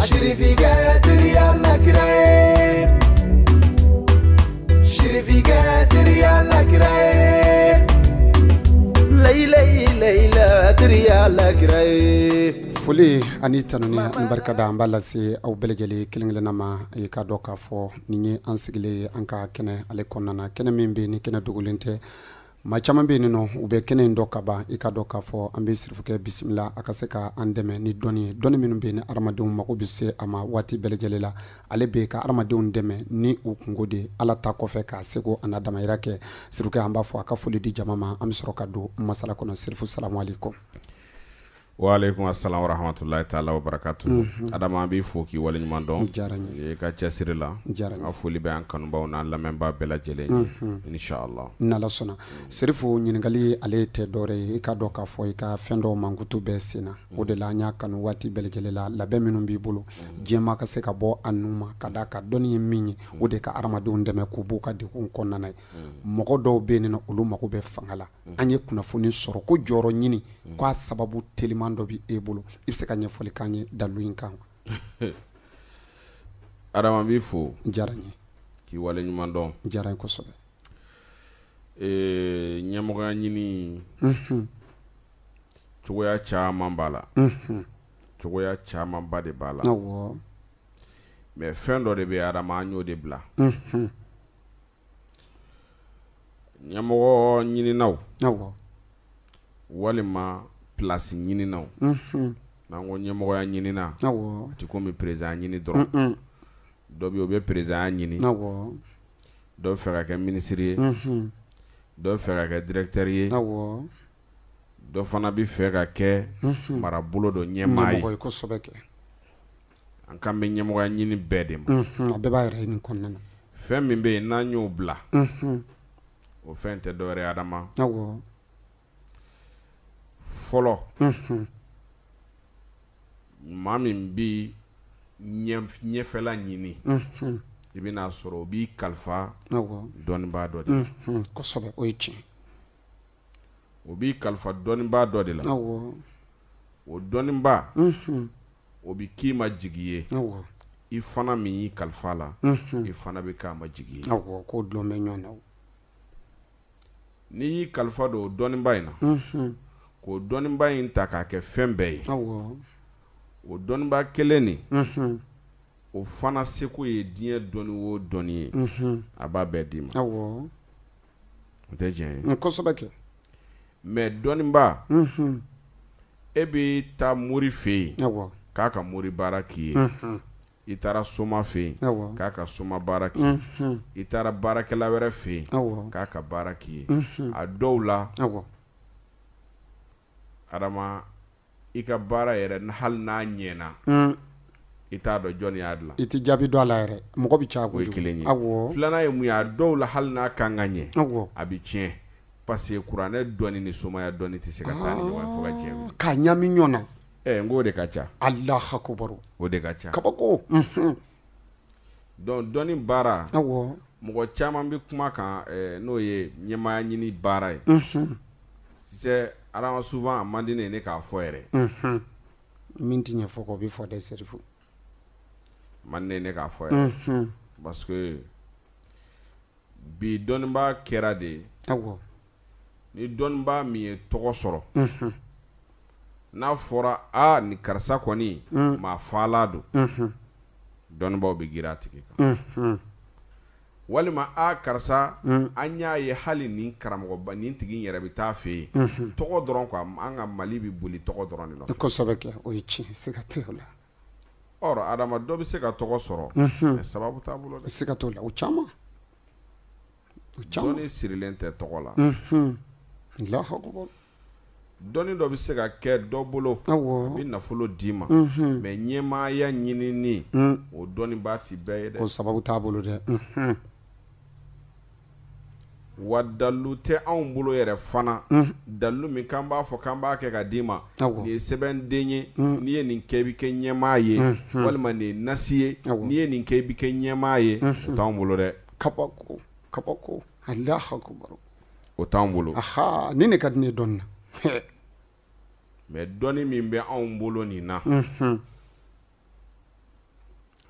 Shirifiga tiriya lakirae Shirifiga tiriya lakirae Layla tiriya lakirae Foli ani tanuni an barkada an b'a lase aw bɛɛ lajɛlen kelen-kelenna ma i k'a dɔn k'a fɔ nin ye an sigilen an ka kɛnɛ ale kɔnɔna na kɛnɛ min bɛ ni kɛnɛ dogolen tɛ maa caman bɛ yen nɔ u bɛ kɛnɛ in dɔ ka ban i k'a dɔn k'a fɔ an bɛ sirifukɛ bisimila a ka se ka an dɛmɛ ni dɔnni ye dɔnni minnu bɛ yen ni adamadenw mago bɛ se a ma waati bɛɛ lajɛlen la ale bɛ ka adamadenw dɛmɛ ni u kungo de ala ta kɔfɛ k'a seko an damayira kɛ sirifukɛ an b'a fɔ a ka foli di jama ma an bɛ sɔrɔ ka don masala kɔnɔ sirifu salamu aleykum. Wa alaikum assalam wa rahmatullahi ta'ala wa barakatuh. Adama bi fo ki wali ɲuman dɔn. E ka cɛsiri la. A foli bɛ an kanubaw n'an lamɛnbaa bɛɛ lajɛlen ye. Inshallah. N'ala sɔnna. Serifu ɲininkali ale tɛ dɔwɛrɛ ye i ka dɔn k'a fɔ i ka fɛn dɔw mankutu bɛɛ sen na. O de la an y'a kanu waati bɛɛ lajɛlen la labɛn minnu b'i bolo. Diɲɛmaa ka se ka bɔ a nu ma ka d'a kan dɔnni ye min ye o de ka adamadenw dɛmɛ k'u b'u ka degun kɔnɔna ye. Mɔgɔ dɔw bɛ yen nɔ olu mago bɛ fanga la. An ye kunnafoni sɔrɔ ko jɔyɔrɔ ɲini k'a sababu teliman dɔ bɛ e bolo i bɛ se ka ɲɛfɔli k'an ye dalu in kan. Adama b'i fo. Diyara n ye. K'i wale ɲuman dɔn. Diyara n ye kosɛbɛ. Ɲɛmɔgɔya ɲini cogoya caman b'a la. Cogoya camanba de b'a la. Awɔ. Mais fɛn dɔ de bɛ Adama an y'o de bila. Ɲɛmɔgɔ ɲininaw. Awɔ. Walima place ɲininaw. N'an ko ɲɛmɔgɔya ɲinina. Awɔ. ti komi président ɲini dɔrɔn. Dɔ bɛ yen o bɛ président ɲini. Awɔ. Dɔ bɛ fɛ ka kɛ ministre ye. Dɔ bɛ fɛ ka kɛ directeur ye. Awɔ. Dɔ fana bɛ fɛ ka kɛ marabolo dɔ ɲɛmaa ye. Ɲɛmɔgɔ ye kosɛbɛ kɛ. An kan bɛ ɲɛmɔgɔya ɲini bɛɛ de ma. A bɛɛ b'a yɛrɛ ɲini kɔnɔna na. Fɛn min bɛ yen n'an y'o bila. O fɛn tɛ dɔwɛrɛ ye Adama. Awɔ. Fɔlɔ. Maa min bɛ ɲɛfɛla ɲini. I bɛna sɔrɔ o b'i kalifa dɔnnibaa dɔ de la. Kosɛbɛ o ye tiɲɛ. O b'i kalifa dɔnnibaa dɔ de la. Awɔ. O dɔnnibaa. O bɛ k'i ma jigi ye. Awɔ. I fana min y'i kalifa la. I fana bɛ k'a ma jigi ye. Awɔ k'o dulon bɛ ɲɔgɔn na. N'i y'i kalifa don o dɔnnibaa in na. K'o dɔnnibaa in ta k'a kɛ fɛn bɛɛ ye. Awɔ. O dɔnnibaa kelen nin. O fana seko ye diɲɛ dɔnni o dɔnni ye. A b'a bɛɛ d'i ma. Awɔ. O tɛ tiɲɛ ye. Kosɛbɛ kɛ. Mais dɔnnibaa. E bɛ taa mori fɛ yen. Awɔ. K'a ka mori baara k'i ye. I taara soma fɛ yen. K'a ka soma baara k'i ye. I taara baarakɛla wɛrɛ fɛ yen. K'a ka baara k'i ye. A dɔw la. Awɔ. Adama i ka baara yɛrɛ hali n'a ɲɛna. I t'a dɔn jɔnni y'a dilan. I tɛ jaabi dɔn a la yɛrɛ mɔgɔ bɛ caya kojugu. O ye kelen ye. Awɔ. Filanan ye mun ye a dɔw la hali n'a kan ka ɲɛ. Awɔ. A bɛ tiɲɛ parce que kuranɛ dɔnni ni somaya dɔnni tɛ se ka taa ni ɲɔgɔn ye fo ka diɲɛ wuli. K'a ɲami ɲɔgɔn na. N ko o de ka ca. Alahu akubaru. O de ka ca. Kabako. Donc dɔnni baara. Awɔ. Mɔgɔ caman bɛ kuma kan n'o ye ɲɛmaaya ɲini baara ye. C'est Adama souvent a man di ne ye ne k'a fɔ yɛrɛ. Min tɛ ɲɛ fɔ k'o bɛ fɔ dɛ Serifu. Man di ne ye ne k'a fɔ yɛrɛ. Parce que bi dɔnnibaa kɛra de. Awɔ. Ni dɔnnibaa min ye tɔgɔ sɔrɔ. N'a fɔra ni karisa kɔni maa fala don. Dɔnnibaaw bɛ girin a tigi kan. Walima karisa an y'a ye hali nin karamɔgɔba nin tigi yɛrɛ bɛ taa fɛ yen. Tɔgɔ dɔrɔn quoi an ka Mali bɛ boli tɔgɔ dɔrɔn de nɔfɛ. Kosɛbɛ kɛ o ye tiɲɛ siga t'o la. Or Adama dɔ bɛ se ka tɔgɔ sɔrɔ. Mais sababu t'a bolo dɛ. Siga t'o la o caman. O caman. Dɔnni sirilen tɛ tɔgɔ la. Alahu akubaru. Dɔnni dɔ bɛ se ka kɛ dɔ bolo. Awɔ. A bɛ nafolo d'i ma. Mais ɲɛmaaya ɲinini. O dɔnnibaa ti bɛɛ ye dɛ. O sababu t'a bolo dɛ. Wa dalu tɛ anw bolo yɛrɛ fana. Dalu min k'an b'a fɔ k'an b'a kɛ ka d'i ma. Nin ye sɛbɛnden ye. N'i ye nin kɛ i bɛ kɛ ɲɛmaa ye. Walima nin ye nasi ye. N'i ye nin kɛ i bɛ kɛ ɲɛmaa ye. O t'anw bolo dɛ. Kabako kabako Alahu akubaru. O t'anw bolo. Aha nin de ka di ne ye dɔnni na. Mais dɔnni min bɛ anw bolo nin na.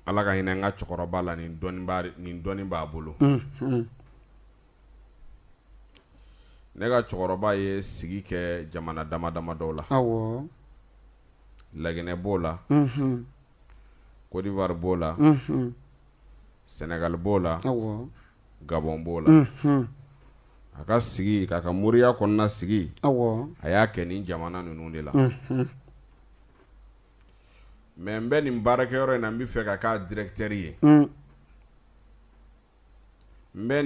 ala ka hinɛ n ka cɛkɔrɔba la nin dɔɔni b'a bolo ne ka cɛkɔrɔba ye sigi kɛ jamana dama dɔw la awɔ Laginɛ b'o la Côte d'Ivoire b'o la Sénégal b'o la awɔ Gabon b'o la a ka sigi k'a ka moriya kɔnɔna sigi awɔ a y'a kɛ nin jamana ninnu de la mais n bɛ nin baarakɛyɔrɔ in na n bɛ fɛ ka k'a directeur ye n bɛ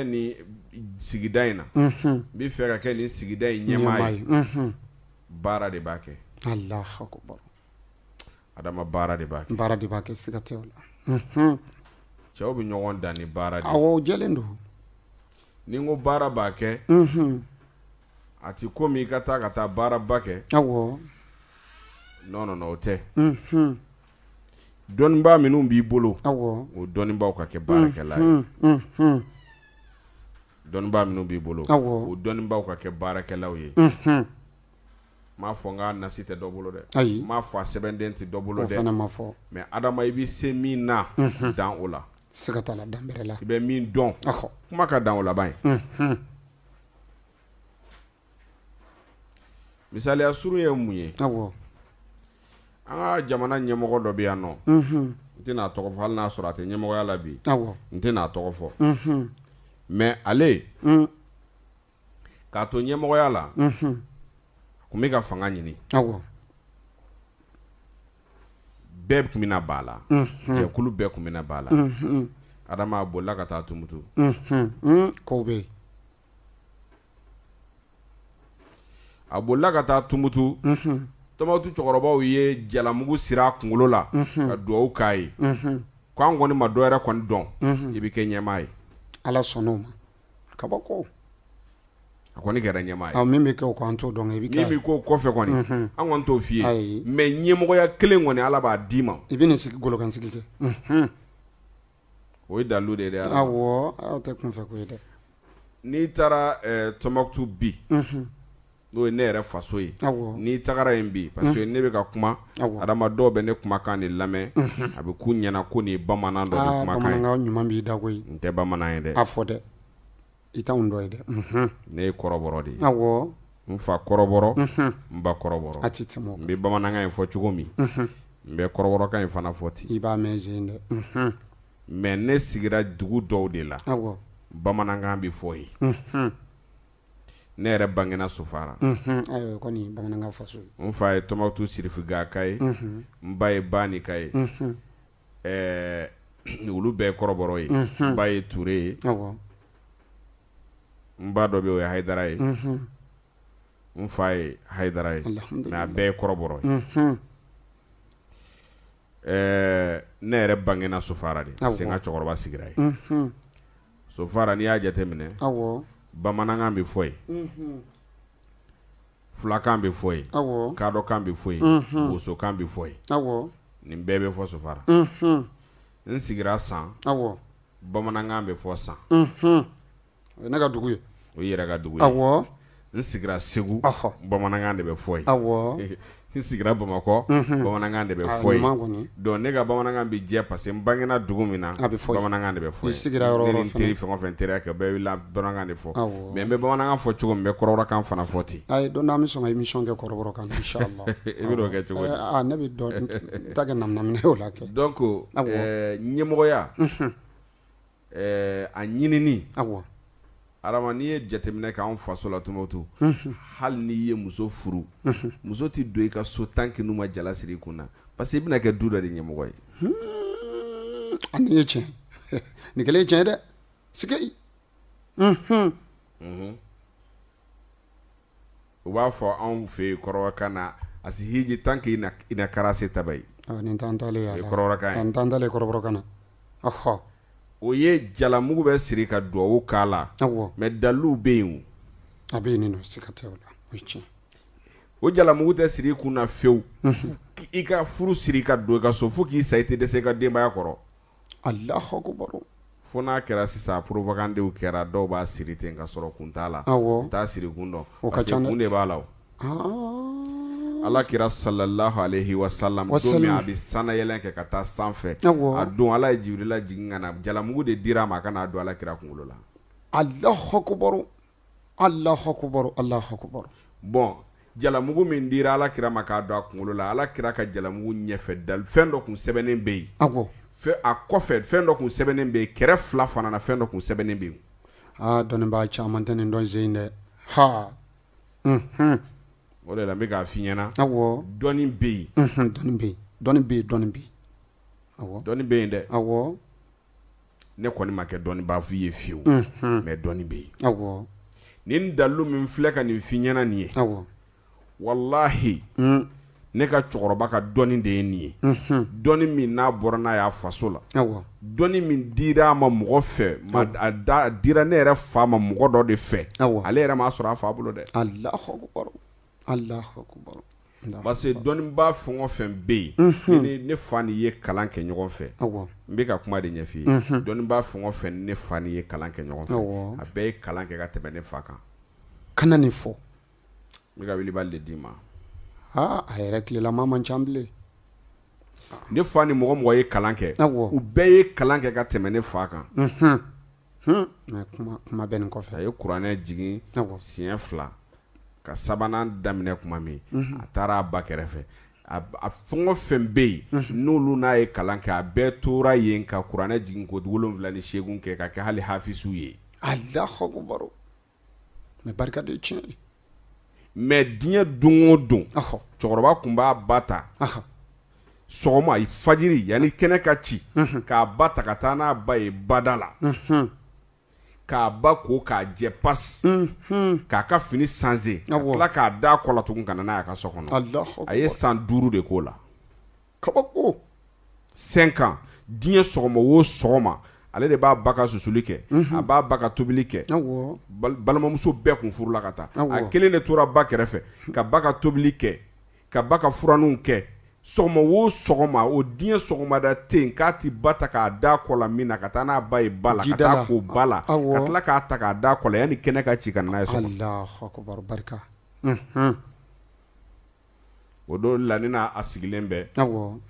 nin sigida in na n bɛ fɛ ka kɛ nin sigida in ɲɛmaa ye baara de b'a kɛ Allahu akbar adama baara de b'a kɛ baara de b'a kɛ siga tɛ o la cɛw bɛ ɲɔgɔn dan ni baara de ye awɔ o jɛlen don ni n ko baara b'a kɛ a ti komi i ka taa baaraba kɛ awɔ non o tɛ dɔnnibaa minnu b'i bolo awɔ o dɔnnibaaw ka kɛ baarakɛla ye dɔnnibaa minnu b'i bolo o dɔnnibaaw ka kɛ baarakɛlaw ye m'a fɔ n k'a nasi tɛ dɔ bolo dɛ ayi m'a fɔ a sɛbɛnden tɛ dɔ bolo o dɛ fana ma fɔ mais adama i bɛ se min na dan o la siga t'a la dan bɛrɛ la i bɛ min dɔn ahɔ kuma ka dan o laban ye misaliya surun ye mun ye awɔ an ka jamana ɲɛmɔgɔ dɔ bɛ yan nɔ n tɛna a tɔgɔ fɔ hali n'a sɔrɔ a tɛ ɲɛmɔgɔya la bi awɔ n tɛna a tɔgɔ fɔ mais ale k'a to ɲɛmɔgɔya la a kun bɛ ka fanga ɲini awɔ bɛɛ tun bɛna b'a la jɛkulu bɛɛ tun bɛna b'a la adama a bolila ka taa tumutu kow bɛ yen a bolila ka taa tumutu Tɔnbukutu cɛkɔrɔbaw ye jalamugu siri a kunkolo la ka dugawu k'a ye ko an kɔni ma dɔ yɛrɛ kɔni dɔn i bɛ kɛ ɲɛmaa ye ala sɔnn'o ma kabako a kɔni kɛra ɲɛmaa ye min bɛ kɛ o k'an t'o dɔn i bɛ min bɛ k'o kɔfɛ kɔni an kɔni t'o f'i ye ayi mais ɲɛmɔgɔya kelen kɔni ala b'a d'i ma i bɛ nin sigi golokansigi kɛ o ye dalilu de ye dɛ awɔ aw tɛ kunfɛ ko ye dɛ n'i taara Tɔnbukutu bi n'o ye ne yɛrɛ faso ye n'i tagara yen bi parce que ne bɛ ka kuma adama dɔw bɛ ne kumakan de lamɛn a bɛ k'u ɲɛna ko nin ye bamanan dɔ de kumakan ye bamanankan ɲuman b'i da koyi n tɛ bamanan ye dɛ a fɔ dɛ i t'anw dɔ ye dɛ ne ye kɔrɔbɔrɔ de ye awɔ n fa kɔrɔbɔrɔ n ba kɔrɔbɔrɔ a tɛ tɛmɛ o n bɛ bamanankan in fɔ cogo min n bɛ kɔrɔbɔrɔkan in fana fɔ ten i b'a mɛn zen dɛ mais ne sigira dugu dɔw de la awɔ bamanankan bɛ fɔ yen ne yɛrɛ bangena Sofara ayiwa kɔni bamanankan faso ye n fa ye Tɔnbukutu Sirifu Gaka ye n ba ye Bani ka ye olu bɛɛ ye kɔrɔbɔrɔ ye n ba ye Ture ye awɔ n ba dɔ bɛ yen o ye Hayidara ye n fa ye Hayidara ye mais a bɛɛ ye kɔrɔbɔrɔ ye ne yɛrɛ bangena Sofara de parce que n ka cɛkɔrɔba sigira yen Sofara n'i y'a jateminɛ awɔ bamanankan bɛ fɔ yen fulakan bɛ fɔ yen kadɔkan bɛ fɔ yen bosokan bɛ fɔ yen nin bɛɛ bɛ fɔ Sofara n sigira San bamanankan bɛ fɔ San o ye ne ka dugu ye o yɛrɛ ka dugu ye n sigira Segu bamanankan de bɛ fɔ yen n sigira Bamakɔ bamanankan de bɛ fɔ yen donc ne ka bamanankan bɛ jɛ parce que n bangena dugu min na bamanankan de bɛ fɔ yen ne ni n teri fɛn o fɛn teriya kɛ bɛɛ bɛ bamanankan de fɔ mais n bɛ bamanankan fɔ cogo min n bɛ kɔrɔbɔrɔkan fana fɔ ten ayi don n'an bɛ sɔn ka émission kɛ kɔrɔbɔrɔ kan inchallah i bɛ n'o kɛ cogo di ne bɛ dɔn ta kɛ naminɛ o la kɛ donc ɲɛmɔgɔya a ɲinini adama n'i ye jateminɛ k'anw faso la Tɔnbukutu hali n'i ye muso furu muso tɛ don i ka so tant que n'u ma jala siri i kun na parce que i bɛna kɛ du dɔ de ɲɛmɔgɔ ye nin ye tiɲɛ nin kɛlen ye tiɲɛ dɛ sigi u b'a fɔ anw fɛ yen kɔrɔbɔrɔkan na asi hiji tant que i na kara se taba ye nin t'an talen ye kɔrɔbɔrɔkan ye nin t'an talen kɔrɔbɔrɔkan na o ye jalamugu bɛ siri ka duwawu k'a la mais daliluw bɛ yen a bɛ yen nin nɔ siga tɛ o la o ye tiɲɛ o jalamugu tɛ siri i kun na fiyewu i ka furu siri ka don i ka so fo k'i sa i tɛ dɛsɛ i ka denbaya kɔrɔ Allahu akbar fo n'a kɛra sisan propagandéw kɛra dɔw b'a siri ten ka sɔrɔ kun t'a la u t'a siri kun dɔn parce que kun de b'a la Ala kira sallallahu alayhi wa sallam don min a bɛ sana yɛlɛn kɛ ka taa sanfɛ a don Ala ye Jibirila jigin ka na jalamugu de dira ma ka n'a don Ala kira kunkolo la. Allahu akbar, Allahu akbar, Allahu akbar. Bon jalamugu min dira Ala kira ma k'a don a kunkolo la, Ala kira ka jalamugu ɲɛfɛ dal fɛn dɔ kun sɛbɛnnen bɛ yen. A kɔfɛ fɛn dɔ kun sɛbɛnnen bɛ yen, kɛrɛ fila fana na fɛn dɔ kun sɛbɛnnen bɛ yen. Dɔnnibaa caman tɛ nin dɔn sen dɛ. Ha. O de la n bɛ k'a f'i ɲɛna. Dɔnni bɛ yen. Dɔnni bɛ yen, dɔnni bɛ yen, dɔnni bɛ yen. Dɔnni bɛ yen dɛ. Ne kɔni ma kɛ dɔnnibaa f'i ye fiyewu. Mais dɔnni bɛ yen. Nin dalu min filɛ ka nin f'i ɲɛna nin ye. Wallahi. Ne ka cɛkɔrɔba ka dɔnni de ye nin ye. Dɔnni min n'a bɔra n'a y'a faso la. Dɔnni min dira a ma mɔgɔ fɛ, a dira ne yɛrɛ fa ma mɔgɔ dɔ de fɛ. Ale yɛrɛ m'a sɔrɔ a fa bolo dɛ. Allahu akbar, Allahu akbar. Parce que dɔnnibaa fɛn o fɛn bɛ yen, ne fa ni ye kalan kɛ ɲɔgɔn fɛ. N bɛ ka kuma de ɲɛf'i ye. Dɔnnibaa fɛn o fɛn ne fa ni ye kalan kɛ ɲɔgɔn fɛ, a bɛɛ ye kalan kɛ ka tɛmɛ ne fa kan. Kana nin fɔ. N bɛ ka wilibali de d'i ma. A yɛrɛ tilelama man ca bilen. Ne fa ni mɔgɔ mɔgɔ ye kalan kɛ, u bɛɛ ye kalan kɛ ka tɛmɛ ne fa kan. Mais kuma bɛ nin kɔfɛ. A ye kuranɛ jigin siɲɛ 2 ka sabanan daminɛ kuma min, a taara a ba kɛrɛfɛ. A fɛn o fɛn bɛ yen n'olu n'a ye kalan kɛ, a bɛɛ tora yen ka kuranɛ jigin ko 78 kɛ ka kɛ hali hafizu ye. Allahu akbar. Mais barika de tiɲɛ. Mais diɲɛ don o don cɛkɔrɔba kun b'a ba ta sɔgɔma fajiri yanni kɛnɛ ka ci k'a ba ta ka taa n'a ba ye bada la k'a ba ko k'a jɛ pasi k'a ka fini sanze ka tila k'a da kɔ la tugun ka na n'a ye a ka so kɔnɔ. A ye san 5 de k'o la. Kabako. 5 ans diɲɛ sɔgɔma o sɔgɔma ale de b'a ba ka susuli kɛ, a b'a ba ka tobili kɛ. Balimamuso bɛɛ kun furula ka taa. A kelen de tora ba kɛrɛfɛ ka ba ka tobili kɛ, ka ba ka furaninw kɛ. Sɔgɔma o sɔgɔma o diɲɛ sɔgɔmada tɛ yen k'a ti ba ta k'a da kɔ la min na ka taa n'a ba ye ba la ka taa ko ba la ka tila k'a ta k'a da kɔ la yanni kɛnɛ ka ci ka n'a ye so kɔnɔ. Allahu akbar, barika. O don la ne n'a sigilen bɛ. N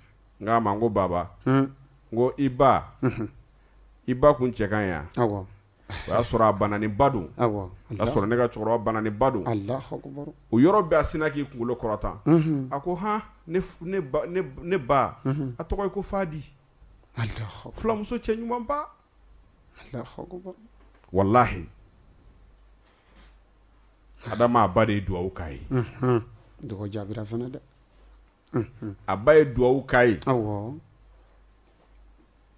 k'a ma n ko baba, n ko i ba kun cɛ kan yan. O y'a sɔrɔ a banani ba don. O y'a sɔrɔ ne ka cɛkɔrɔba banani ba don. O yɔrɔ bɛɛ a sinna k'i kunkolo kɔrɔtan. A ko ne ba a tɔgɔ ye ko Fadi. Fulamuso cɛ ɲuman ba. Wallahi Adama a ba de ye duwawu k'a ye. Dɔgɔ jaabira fana dɛ. A ba ye duwawu k'a ye.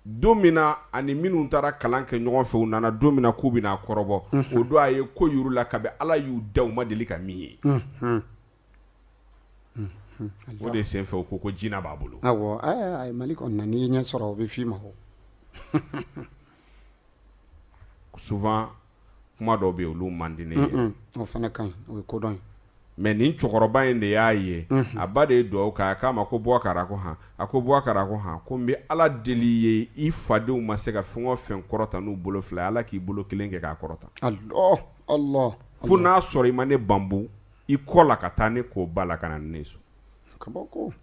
Don min na ani minnu taara kalan kɛ ɲɔgɔn fɛ u nana don min na k'u bɛna kɔrɔbɔ o don a ye ko yuru la kabi Ala y'u da u ma deli ka min ye. O de sen fɛ u ko jinɛ b'a bolo. Awɔ Mali kɔni na n'i ye ɲɛ sɔrɔ o bɛ f'i ma o. Souvent kuma dɔw bɛ yen olu man di ne ye. O fana ka ɲi o ye kodɔn ye. Mais nin cɛkɔrɔba in de y'a ye a ba de ye duwawu k'a k'a ma ko Bouakar ko han a ko Bouakar ko han ko n bɛ Ala deli ye i fadenw ma se ka fɛn o fɛn kɔrɔta n'u bolo fila ye Ala k'i bolo kelen kɛ k'a kɔrɔta. Allah fo n'a sɔrɔ i ma ne banbu i kɔ la ka taa ne k'o ba la ka na ne so. Kabako.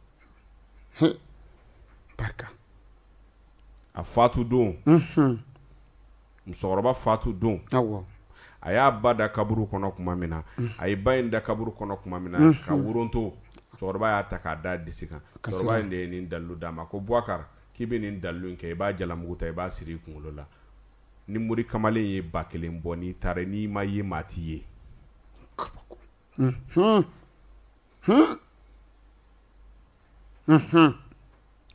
Barika. A fatu don. Musokɔrɔba fatu don. A y'a ba da kaburu kɔnɔ tuma min na a ye ba in da kaburu kɔnɔ tuma min na ka woronto cɛkɔrɔba y'a ta k'a da disi kan cɛkɔrɔba in de ye nin dalilu d'a ma ko Bouakar k'i bɛ nin dalilu in kɛ i b'a jalamugu ta i b'a siri i kunkolo la ni mori kamalen ye 1000 bɔ n'i taara n'i ma ye maa t'i ye.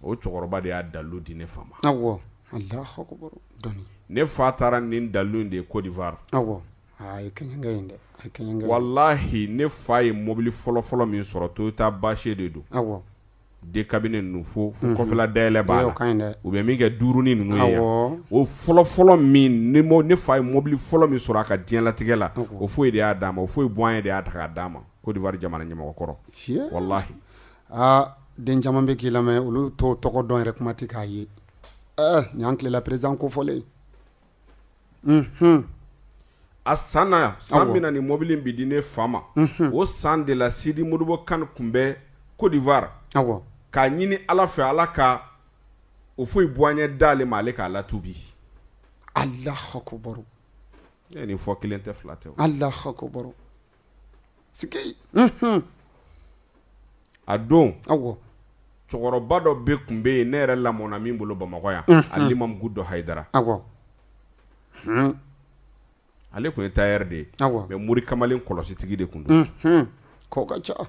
O cɛkɔrɔba de y'a dalilu di ne fa ma. Allahu akbar. Ne fa taara nin dalilu in de ye Côte d'Ivoire. Wallahi ne fa ye mobili fɔlɔ min sɔrɔ Toyota Bache de don. De cabinet ninnu fo kɔfɛla dayɛlɛ b'a la u bɛ min kɛ duurunin ninnu ye yan o fɔlɔ min ne fa ye mobili fɔlɔ min sɔrɔ a ka diɲɛlatigɛ la o foyi de y'a d'a ma o foyi bɔn ye de y'a ta k'a d'a ma Côte d'Ivoire jamana ɲɛmɔgɔkɔrɔ wallahi. Den caman bɛ k'i lamɛn olu t'o tɔgɔ dɔn yɛrɛ kuma tɛ k'a ye ɲ'an tilela président ko fɔlen. a san na san min na ni mobili bi di ne fa ma o san de la Sidi Modibo Kane kun bɛ Côte d'Ivoire k'a ɲini Ala fɛ Ala ka o foyi bɔ an ɲɛ d'ale ma ale k'a latubi. Allahu akbar. E ni fɔ kelen tɛ fila tɛ. Allahu akbar. Sikei. A don cɛkɔrɔba dɔ bɛ kun bɛ yen ne yɛrɛ lamɔna min bolo Bamakɔ yan Alimam Gudo Haidara. Ale kun ye tailleur de ye mais Mori Kamalen kɔlɔsitigi de kun don. Ko ka ca.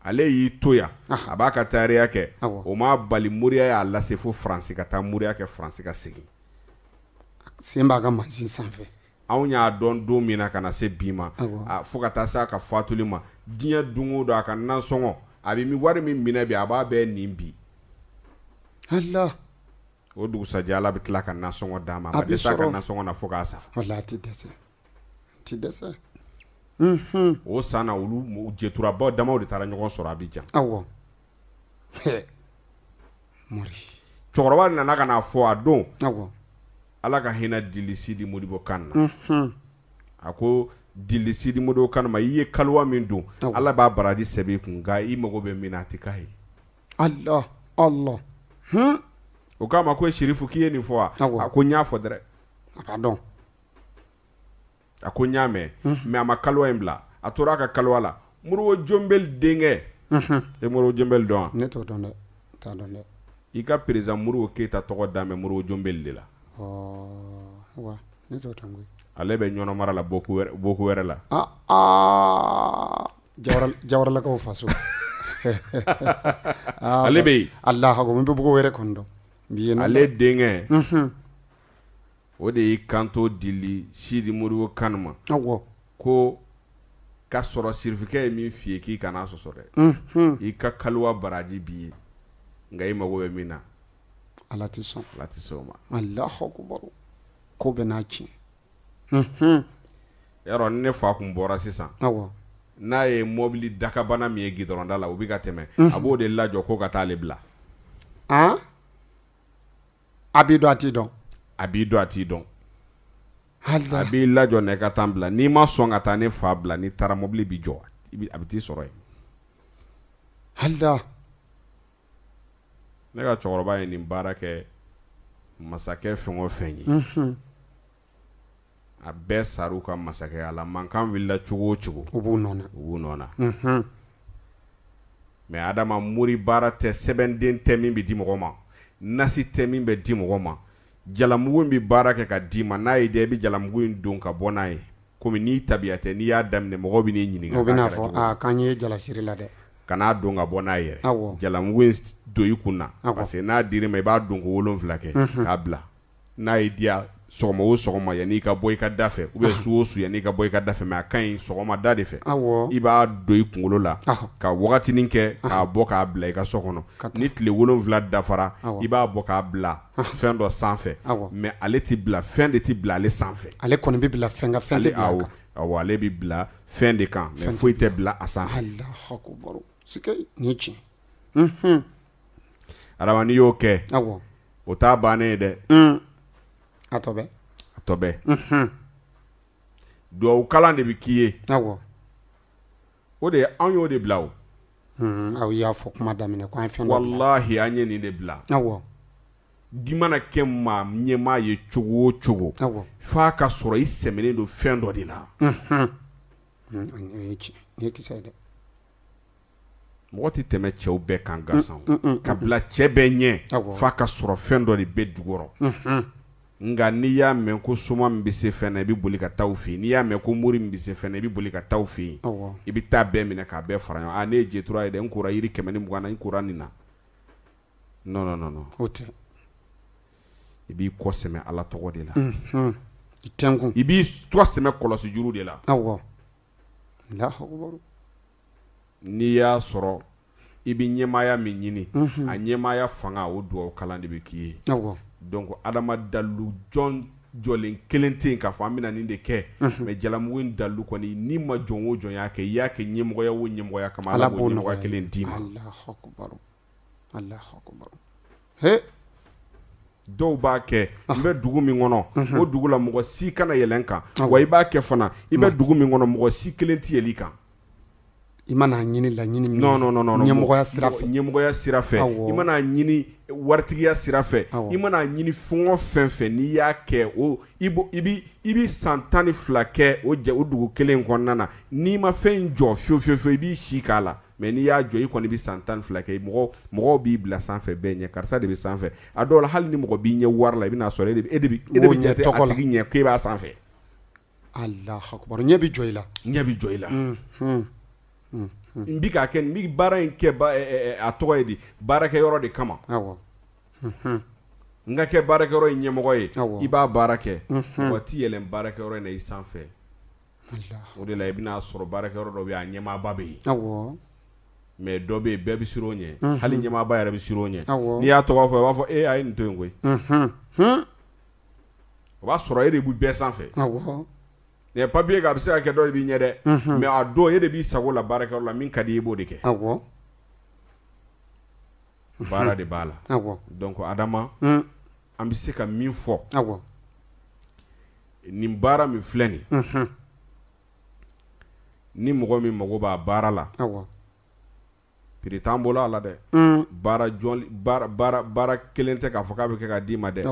Ale y'i to yan a b'a ka tailleur kɛ o ma bali Moriya y'a lase fo France ka taa Moriya kɛ France ka segin. Sen b'a ka machine sanfɛ. Anw y'a dɔn don min na ka na se bi ma fo ka taa se a ka fatuli ma diɲɛ don o don a ka nansɔngɔ a bɛ wari min minɛ bi a b'a bɛɛ nin bi. Allah. O dugusajɛ Ala bɛ tila ka nansɔngɔ d'a ma a bɛ dɛsɛ a ka nansɔngɔ na fo k'a sa. Walahi a ti dɛsɛ. Ti dɛsɛ. O san na olu jɛturabaw damaw de taara ɲɔgɔn sɔrɔ Abidjan. Mori. Cɛkɔrɔba nana ka na fɔ a don Ala ka hinɛ Dili Sidi Modibo Kane na. A ko Dili Sidi Modibo Kane ma i ye kaliwa min don Ala b'a baraji sɛbɛn i kun nka i mago bɛ min na a ti k'a ye. Allah. O k'a ma ko Sherifu k'i ye nin fɔ wa a ko n y'a fɔ dɛrɛ. A b'a dɔn. A ko n y'a mɛn mais a ma kaliwa in bila a tora a ka kaliwa la Modibo Jonbeli denkɛ e Modibo Jonbeli dɔn wa. Ne t'o dɔn dɛ t'a dɔn dɛ. I ka président Modibo Keyita tɔgɔ da mɛn Modibo Jonbeli de la. Wa ne t'o dɔn koyi. Ale bɛ ɲɔnɔ mara la boku wɛrɛ la. Jawaralakaw faso. Ale bɛ yen. Allah ko min bɛ boku wɛrɛ kɔni dɔn. Ale denkɛ o de y'i kanto Dili Sidi Modibo Kane ma ko ka sɔrɔ sirifikɛ ye min f'i ye k'i kana sɔsɔ dɛ i ka kaliwa baraji b'i ye nka i mago bɛ min na Ala ti sɔn o ma. Allahu akbar ko bɛ n'a tiɲɛ. Yarɔ ni ne fa kun bɔra sisan n'a ye mobili dakabana min ye gidɔrɔnda la u bɛ ka tɛmɛ a b'o de lajɔ ko ka taa ale bila. A b'i dɔn a t'i dɔn. A b'i dɔn a t'i dɔn. A b'i lajɔ ne ka taa bila n'i ma sɔn ka taa ne fa bila n'i taara mobili bi jɔ a bɛ t'i sɔrɔ yen. Allah. Ne ka cɛkɔrɔba ye nin baara kɛ masakɛ fɛn o fɛn ye a bɛɛ sar'u ka masakɛya la mankan wulila cogo o cogo u b'u nɔna. mais Adama Mori baara tɛ sɛbɛnden tɛ min bɛ di mɔgɔ ma nasi tɛ min bɛ di mɔgɔ ma jalamugu in bɛ baara kɛ ka d'i ma n'a ye diya i bɛ jalamugu in don ka bɔ n'a ye komi n'i tabiya tɛ n'i y'a daminɛ mɔgɔw bɛ n'i ɲininka. o bɛ n'a fɔ k'an ye jalasiri la dɛ. Kana don ka bɔ n'a yɛrɛ jalamugu in don i kun na parce que n'a dir'i ma i b'a don ko 7 kɛ k'a bila n'a ye diya sɔgɔma o sɔgɔma yanni i ka bɔ i ka da fɛ ou bien su o su yanni i ka bɔ i ka da fɛ mais a ka ɲi sɔgɔmada de fɛ i b'a don i kunkolo la ka wagatinin kɛ k'a bɔ k'a bila i ka so kɔnɔ ni tile 7 dafara i b'a bɔ k'a bila fɛn dɔ sanfɛ mais ale ti bila fɛn de ti bila ale sanfɛ. Ale kɔni bɛ bila fɛn ka fɛn tɛ bila a kan. Awɔ ale bɛ bila fɛn de kan mais foyi tɛ bila a sanfɛ. Allahu akbar sikei ni tiɲɛ. Adama n'i y'o kɛ o t'a bannen ye dɛ. A tɔ bɛ. Duwawu kalan de bɛ k'i ye. O de anw y'o de bila o. Aw y'a fɔ kuma daminɛ ko an fɛn dɔ bila. Wallahi an ye nin de bila. Di mana kɛ maa ɲɛmaa ye cogo o cogo f'a ka sɔrɔ i sɛmɛnen don fɛn dɔ de la. Ni ye kisɛ ye dɛ. Mɔgɔ tɛ tɛmɛ cɛw bɛɛ kan gansan ka bila cɛ bɛɛ ɲɛ f'a ka sɔrɔ fɛn dɔ de bɛ jukɔrɔ. Nka n'i y'a mɛn ko soma min bɛ se fɛn na i bɛ boli ka taa u fɛ yen n'i y'a mɛn ko mori min bɛ se fɛn na i bɛ boli ka taa u fɛ yen i bɛ taa bɛɛ minɛ k'a bɛɛ fara ɲɔgɔn ne ye Jetura ye dɛ n kora yiri 120 na n kora nin na non o tɛ i b'i kɔ sɛmɛ Ala tɔgɔ de la i tɛnkun i b'i tɔ sɛmɛ kɔlɔsi juru de la n'i y'a sɔrɔ i bɛ ɲɛmaaya min ɲini a ɲɛmaaya fanga o duwawu kalan de bɛ k'i ye donc Adama dalu jɔlen kelen tɛ yen k'a fɔ an bɛna nin de kɛ mais jalamugu in dalu kɔni n'i ma jɔn o jɔn y'a kɛ i y'a kɛ ɲɛmɔgɔya o ɲɛmɔgɔya kama Ala b'o ɲɛmɔgɔya kelen d'i ma. Allahu akbar he dɔw b'a kɛ n bɛ dugu min kɔnɔ o dugu la mɔgɔ si kana yɛlɛn kan wa i b'a kɛ fana i bɛ dugu min kɔnɔ mɔgɔ si kelen tɛ yɛlɛ i kan i mana ɲini laɲini min non ɲɛmɔgɔya sira fɛ ɲɛmɔgɔya sira fɛ i mana ɲini waritigiya sira fɛ i mana ɲini fɛn o fɛn fɛ n'i y'a kɛ o i bi san 12 kɛ o dugu kelen kɔnɔna na n'i ma fɛn jɔ fiyewu i b'i si k'a la mais n'i y'a jɔ i kɔni bɛ san 12 kɛ mɔgɔw b'i bila sanfɛ bɛɛ ɲɛ karisa de bɛ sanfɛ a dɔw la hali ni mɔgɔ b'i ɲɛ wari la i bɛna sɔrɔ e de bɛ ɲɛ tɛ a tigi ɲɛ k'e b'a sanfɛ Allahu akbar ɲɛ bɛ jɔ i la n bi k'a kɛ n bi baara in kɛ a tɔgɔ ye di baarakɛyɔrɔ de kama n ka kɛ baarakɛyɔrɔ in ɲɛmɔgɔ ye i b'a baara kɛ mɔgɔ tɛ yɛlɛn baarakɛyɔrɔ in na i sanfɛ o de la i bɛna sɔrɔ baarakɛyɔrɔ dɔ bɛ yen a ɲɛmaaba bɛ yen mais dɔ bɛ yen bɛɛ bɛ siran o ɲɛ hali ɲɛmaaba yɛrɛ bɛ siran o ɲɛ n'i y'a tɔgɔ fɔ i b'a fɔ a ye nin to yen koyi o b'a sɔrɔ e de bɛ bɛɛ sanfɛ mais papier k'a bɛ se ka kɛ dɔ de b'i ɲɛ dɛ mais a don e de b'i sago la baarakɛyɔrɔ la min ka di i b'o de kɛ baara de b'a la donc Adama an bɛ se ka min fɔ nin baara min filɛ nin ni mɔgɔ min mago b'a baara la prix t'an bolo a la dɛ baara kelen tɛ k'a fɔ k'a bɛ kɛ ka d'i ma dɛ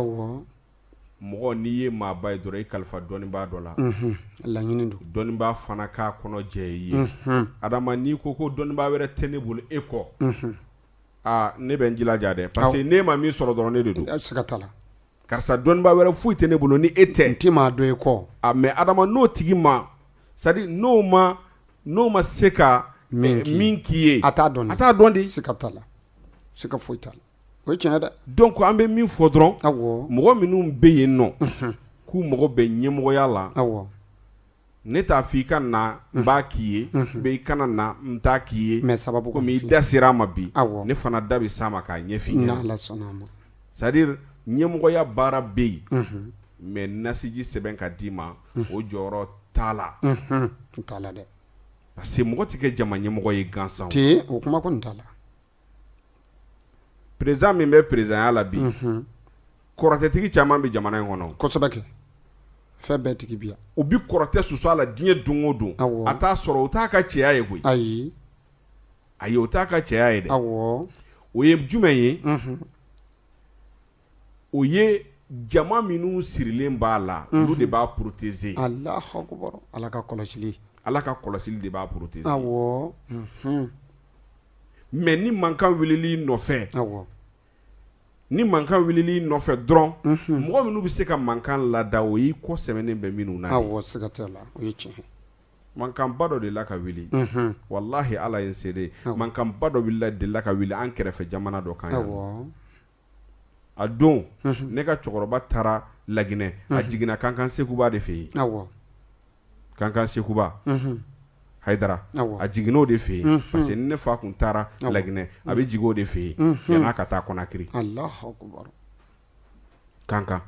mɔgɔ n'i ye maaba ye dɔrɔn i kalifa dɔnnibaa dɔ la laɲini don dɔnnibaa fana k'a kɔnɔ jɛ i ye Adama n'i ko dɔnnibaa wɛrɛ tɛ ne bolo e kɔ ne bɛ n jilaja dɛ parce que n'e ma min sɔrɔ dɔrɔn ne de don siga t'a la karisa dɔnnibaa wɛrɛ foyi tɛ ne bolo ni e tɛ n tɛ maa dɔn e kɔ mais Adama n'o tigi ma c'est à dire n'o ma se ka min k'i ye a t'a dɔn de siga t'a la siga foyi t'a la o ye tiɲɛ dɛ donc an bɛ min fɔ dɔrɔn mɔgɔ minnu bɛ yen nɔ k'u mago bɛ ɲɛmɔgɔya la ne t'a fɔ i ka na n b'a k'i ye mais i kana na n t'a k'i ye mais sababu komi i da sera a ma bi ne fana da bɛ s'a ma k'a ɲɛf'i ɲɛna c'est à dire ɲɛmɔgɔya baara bɛ yen mais nasiji sɛbɛn ka d'i ma o jɔyɔrɔ t'a la t'a la dɛ parce que mɔgɔ tɛ kɛ jama ɲɛmɔgɔ ye gansan o kuma kɔni t'a la président min bɛ présidentya la bi kɔrɔtɛtigi caman bɛ jamana in kɔnɔ kosɛbɛ kɛ fɛn bɛɛ tigi bi yan u bi kɔrɔtɛ susu a la diɲɛ don o don a t'a sɔrɔ o t'a ka cɛya ye koyi ayi o t'a ka cɛya ye dɛ o ye jumɛn ye o ye jama minnu sirilen b'a la olu de b'a protéger Allahu akbar Ala ka kɔlɔsili de b'a protéger mais ni mankan wulili nɔfɛ dɔrɔn mɔgɔ minnu bɛ se ka mankan lada o y'i kɔ sɛmɛnen bɛ minnu na siga t'a la o ye tiɲɛ mankanba dɔ de la ka wuli wallahi Ala ye n seede mankanba dɔ de la ka wuli an kɛrɛfɛ jamana dɔ kan yan a don ne ka cɛkɔrɔba taara Laginɛ a jiginna Kankan Sekuba de fɛ yen Kankan Sekuba Haidara a jiginn'o de fɛ yen parce que ne fa kun taara Laginɛ a bɛ jigin o de fɛ yen yan'a ka taa Konakiri Kankan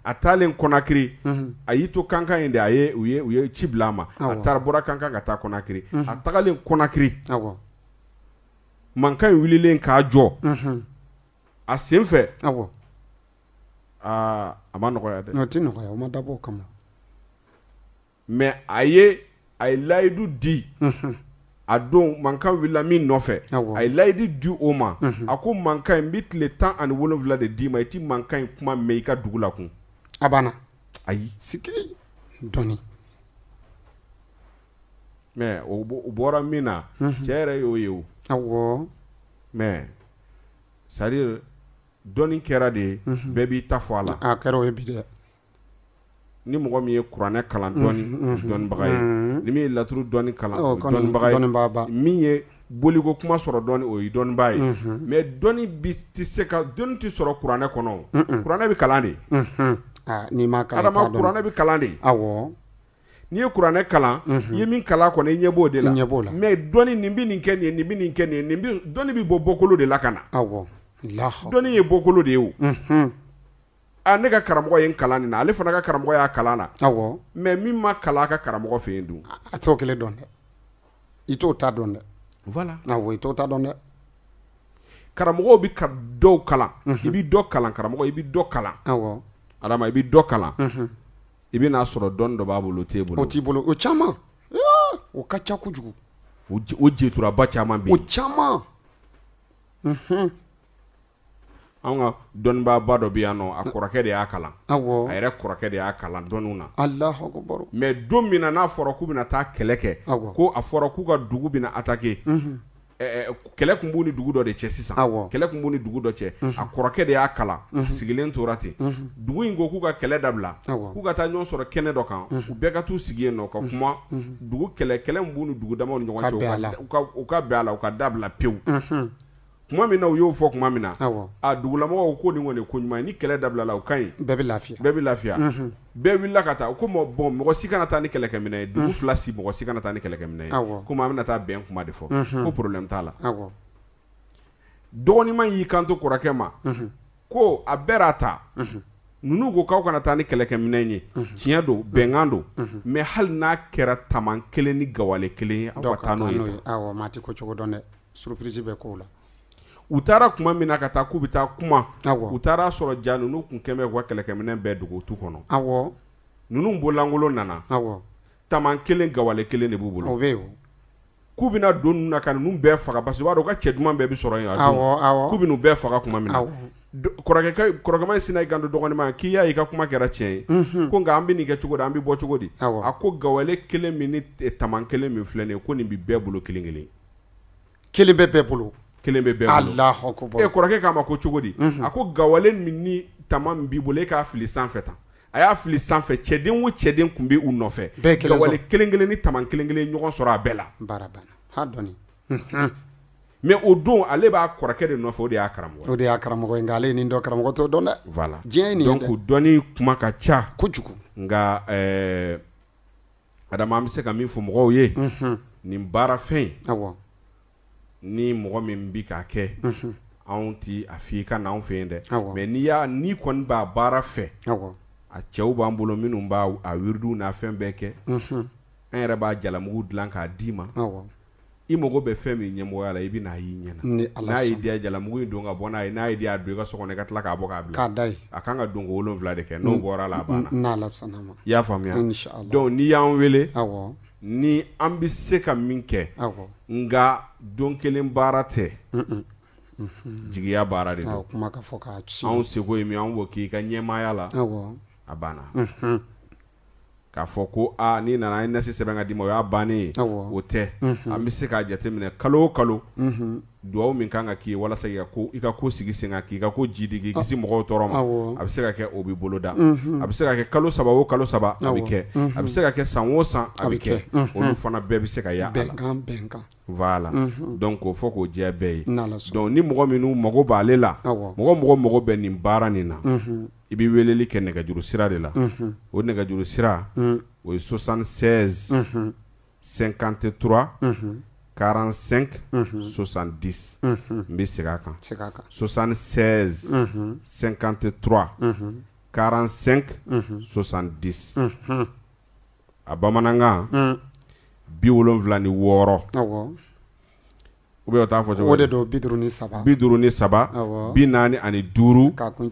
a taalen Konakiri a y'i to Kankan yen de u ye ci bila a ma a bɔra Kankan ka taa Konakiri a tagalen Konakiri mankan in wulilen k'a jɔ a sen fɛ a ma nɔgɔya dɛ o tɛ nɔgɔya o ma dabɔ o kama mais a ye layidu di a don mankan wulila min nɔfɛ a ye layidu di o ma a ko mankan in n bɛ tile 17 de d'i ma i ti mankan in kuma mɛn i ka dugu la kun a banna ayi sikiri dɔnni mais o bɔra min na cɛ yɛrɛ y'o ye o mais c'est à dire dɔnni kɛra de bɛɛ b'i ta fɔ a la a kɛra o ye bi dɛ ni mɔgɔ min ye kuranɛ kalan dɔnnibaga ye ni min ye laturu dɔnni kalan dɔnnibaga ye min ye boliko kuma sɔrɔ dɔnni o ye dɔnnibaa ye mais dɔnni tɛ sɔrɔ kuranɛ kɔnɔ kuranɛ bɛ kalan de Adama kuranɛ bɛ kalan de n'i ye kuranɛ kalan i ye min kalan kɔnɔ i ɲɛ b'o de la mais dɔnni nin bɛ nin kɛ nin ye nin bɛ nin kɛ nin ye dɔnni bɛ bɔ bɔkolo de la ka na dɔnni ye bɔkolo de ye o ne ka karamɔgɔ ye n kalan nin na ale fana ka karamɔgɔ y'a kalan na mais min ma kalan a ka karamɔgɔ fɛ yen dun a t'o kelen dɔn dɛ i t'o ta dɔn dɛ voilà i t'o ta dɔn dɛ karamɔgɔw bɛ ka dɔw kalan i bɛ dɔ kalan karamɔgɔ i bɛ dɔ kalan adama i bɛ dɔ kalan i bɛ n'a sɔrɔ dɔnni dɔ b'a bolo o t'e bolo o t'i bolo o caman o ka ca kojugu o jeturaba caman bɛ yen o caman an ka dɔnnibaaba dɔ bɛ yan nɔ a kɔrɔkɛ de y'a kalan a yɛrɛ kɔrɔkɛ de y'a kalan dɔnniw na Allahu akbar mais don min na n'a fɔra k'u bɛna taa kɛlɛ kɛ ko a fɔra k'u ka dugu bɛna attaquer kɛlɛ kun b'u ni dugu dɔ de cɛ sisan kɛlɛ kun b'u ni dugu dɔ cɛ a kɔrɔkɛ de y'a kalan sigilen tora ten dugu in ko k'u ka kɛlɛ dabila k'u ka taa ɲɔgɔn sɔrɔ kɛnɛ dɔ kan u bɛɛ ka t'u sigi yen nɔ ka kuma dugu kɛlɛ min b'u ni dugu damaw ni ɲɔgɔn cɛ u ka bɛn a la u ka dabila pewu kuma min na u y'o fɔ kuma min na a dugulamɔgɔw ko nin kɔni ko ɲuman ye ni kɛlɛ dabila la u ka ɲi bɛɛ bɛ lafiya bɛɛ wulila ka taa ko bon mɔgɔ si kana taa ni kɛlɛkɛminɛ ye dugu fila si mɔgɔ si kana taa ni kɛlɛkɛminɛ ye komi an bɛna taa bɛn kuma de fɔ ko problème t'a la dɔgɔnima y'i kanto kɔrɔkɛ ma ko a bɛɛ r'a ta ninnu ko k'aw kana taa ni kɛlɛkɛminɛ ye tiɲɛ don bɛnkan don mais hali n'a kɛra taman kelen ni gawale kelen ye aw ka taa n'o ye maa ti ko cogo dɔn dɛ surprise bɛ k'o la u taara kuma min na ka taa k'u bɛ taa kuma u taara sɔrɔ ja ninnu kun kɛmɛ u ka kɛlɛkɛminɛ bɛɛ dogo tu kɔnɔ ninnu bolankolo nana taman kelen gawale kelen de b'u bolo k'u bɛna don ninnu na ka ninnu bɛɛ faga parce que u b'a dɔn u ka cɛ duman bɛɛ bɛ sɔrɔ yen a don k'u bɛn'u bɛɛ faga kuma min na kɔrɔkɛma in sina i kan to dɔgɔnima k'i y'a i ka kuma kɛra tiɲɛ ye ko nka an bɛ nin kɛ cogo di an bɛ bɔ cogo di a ko gawale kelen min ni taman kelen min filɛ nin ye ko nin bɛ bɛɛ bolo kelen kelen kelen bɛ bɛɛ bolo kelen bɛ bɛɛ bolo kɔrɔkɛ k'a ma ko cogo di a ko gawale min ni tama min b'i bolo e k'a fili sanfɛ tan a y'a fili sanfɛ cɛden o cɛden tun bɛ u nɔfɛ gawale kelen kelen ni tama kelen kelen ɲɔgɔn sɔrɔ a bɛɛ la mais o don ale b'a kɔrɔkɛ de nɔfɛ o de y'a karamɔgɔ ye nka ale ye nin dɔ karamɔgɔ t'o dɔn dɛ voilà diɲɛ ye nin ye donc dɔnni kuma ka ca kojugu nka adama an bɛ se ka min fɔ mɔgɔw ye nin baara fɛn ni mɔgɔ min bi k'a kɛ anw ti a f'i ka n'anw fɛ yen dɛ mais n'i kɔni b'a baara fɛ a cɛw b'an bolo minnu b'a a wiridu n'a fɛn bɛɛ kɛ an yɛrɛ b'a jalamugu dilan k'a d'i ma i mago bɛ fɛn min ɲɛmɔgɔya la i bɛ n'a y'i ɲɛna n'a y'i diya jalamugu in don ka bɔ n'a ye n'a y'i diya don i ka so kɔnɔ i ka tila k'a bɔ k'a bila a kan ka don ko 7 de kɛ n'o bɔra la a banna i y'a faamuya donc n'i y'an wele ni an bɛ se ka min kɛ nka don kelen baara tɛ jigiya baara de don anw seko ye min an b'o k'i ka ɲɛmaaya la a banna k'a fɔ ko n'i nana an ye nasi sɛbɛn ka d'i ma o y'a bannen ye o tɛ an bɛ se k'a jateminɛ kalo o kalo duwawu min kan ka k'i ye walasa i ka ko sigi sen kan k'i ka ko jidi k'i kisi mɔgɔw tɔɔrɔ ma a bɛ se ka kɛ o b'i bolo da a bɛ se ka kɛ kalo 3 o kalo 3 a bɛ kɛ a bɛ se ka kɛ san o san a bɛ kɛ olu fana bɛɛ bɛ se ka y'a la voilà donc k'o fɔ k'o diya bɛɛ ye donc ni mɔgɔ minnu mago b'ale la mɔgɔ mago bɛ nin baara nin na i bɛ weleli kɛ nɛgɛjuru sira de la o nɛgɛjuru sira o ye 76 53 45 70 n bɛ segin a kan 76 53 45 70 a bamanankan 76 ou bien o t'a fɔ cogo o de don 53 53 45 k'a kun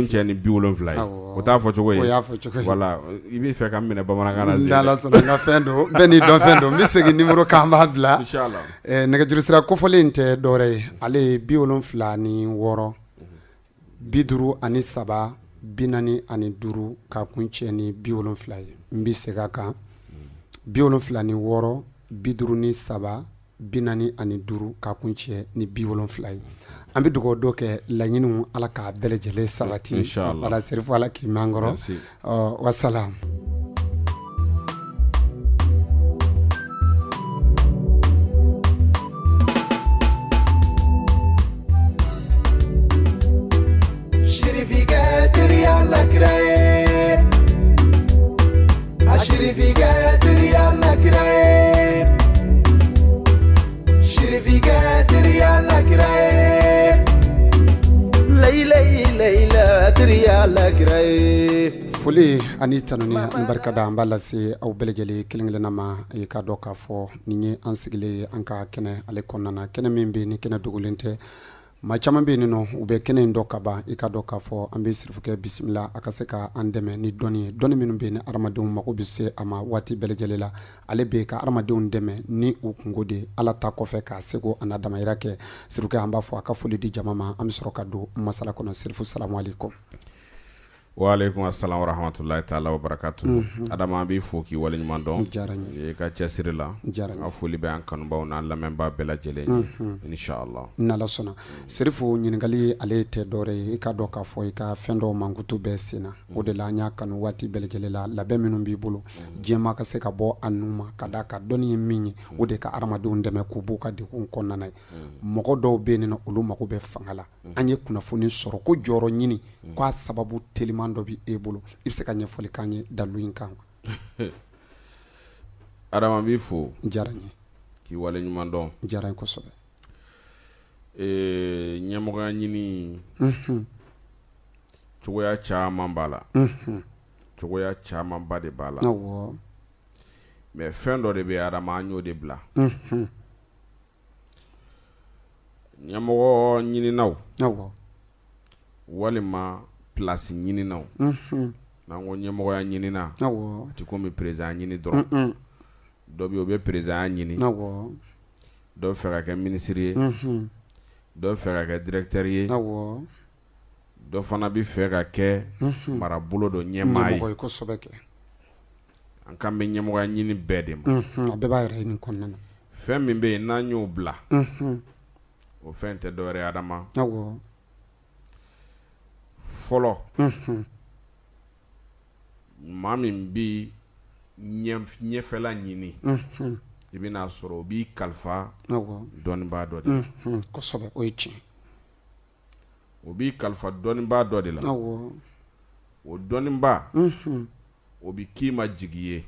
cɛ ni 70 ye o t'a fɔ cogo ye voilà i b'i fɛ ka minɛ bamanankan na n'Ala sɔnna n ka fɛn don bɛɛ n'i dɔn fɛn don n bɛ segin numéro kan n b'a bila inchallah nɛgɛjuru sira kofɔlen in tɛ dɔwɛrɛ ye ale ye 76 53 45 k'a kun cɛ ni 70 ye n bɛ segin a kan 76 53 45 k'a kun cɛ ni 70 ye an bɛ dugawu dɔ kɛ laɲiniw ala k'a bɛɛ lajɛlen sabati ala serifo ala k'i mɛn an kɔrɔ wasalam Shirifika teriya lakira ye a shirifika teriya lakira ye shirifika teriya lakira ye layla teriya lakira ye foli ani tanuni an barka da an b'a lase aw bɛɛ lajɛlen kelen kelenna ma i ka dɔn k'a fɔ nin ye an sigilen an ka kɛnɛ ale kɔnɔna na kɛnɛ min bɛ ni kɛnɛ dogolen tɛ maa caman bɛ yen nɔ u bɛ kɛnɛ in dɔ ka ban i ka dɔn k'a fɔ an bɛ sirifukɛ bisimila a ka se ka an dɛmɛ ni dɔnni ye dɔnni minnu bɛ yen ni adamadenw mako bɛ se a ma waati bɛɛ lajɛlen la ale bɛ ka adamadenw dɛmɛ ni u kungo de ala ta kɔfɛ k'a seko a n'a damayira kɛ sirifukɛ an b'a fɔ a ka foli di jama ma an bɛ sɔrɔ ka don masala kɔnɔ sirifu salamu aleykum. Waaleykum assalam wa rahmatulahi taala wa barakatuhu. Adama an b'i fo k'i waleɲuman dɔn. Diyara n ye. I ka cɛsiri la. Diyara n ye. N ka foli bɛ an kanubaw n'an lamɛnbaa bɛɛ lajɛlen ye. Inshallah. N'ala sɔnna sirifu ɲininkali ale tɛ dɔwɛrɛ ye i ka dɔn k'a fɔ i ka fɛn dɔw mankutu bɛɛ sen na o de la an y'a kanu waati bɛɛ lajɛlen la labɛn minnu b'i bolo diɲɛmaa ka se ka bɔ a nu ma ka d'a ka dɔnni ye min ye o de ka adamadenw dɛmɛ k'u b'u ka degun kɔnɔna ye mɔgɔ dɔw bɛ yen nɔ olu mago bɛ fanga la an ye kunnafoni sɔrɔ ko jɔyɔrɔ ɲini k'a sababu teliman dɔ bɛ e bolo i bɛ se ka ɲɛfɔli k'an ye dalu in kan Adama b'i fo. Diyara n ye. K'i waleɲuman dɔn. Diyara n ye kosɛbɛ. Ɲɛmɔgɔya ɲini cogoya caman b'a la cogoya camanba de b'a la mais fɛn dɔ de bɛ Adama an y'o de bila ɲɛmɔgɔ ɲininaw walima place ɲininaw n'an ko ɲɛmɔgɔya ɲinina a tɛ komi président ɲini dɔrɔn dɔ bɛ yen o bɛ président ɲini dɔ bɛ fɛ ka kɛ ministre ye dɔ bɛ fɛ ka kɛ directeur ye dɔ fana bɛ fɛ ka kɛ marabolo dɔ ɲɛmaa ye an kan bɛ ɲɛmɔgɔya ɲini bɛɛ de ma a bɛɛ b'a yɛrɛ ɲini kɔnɔna na fɛn min bɛ yen n'an y'o bila o fɛn tɛ dɔwɛrɛ ye Adama fɔlɔ maa min bɛ ɲɛfɛla ɲini i bɛna sɔrɔ o b'i kalifa dɔnnibaa dɔ de la kosɛbɛ o ye tiɲɛ o b'i kalifa dɔnnibaa dɔ de la o dɔnnibaa o bɛ k'i ma jigi ye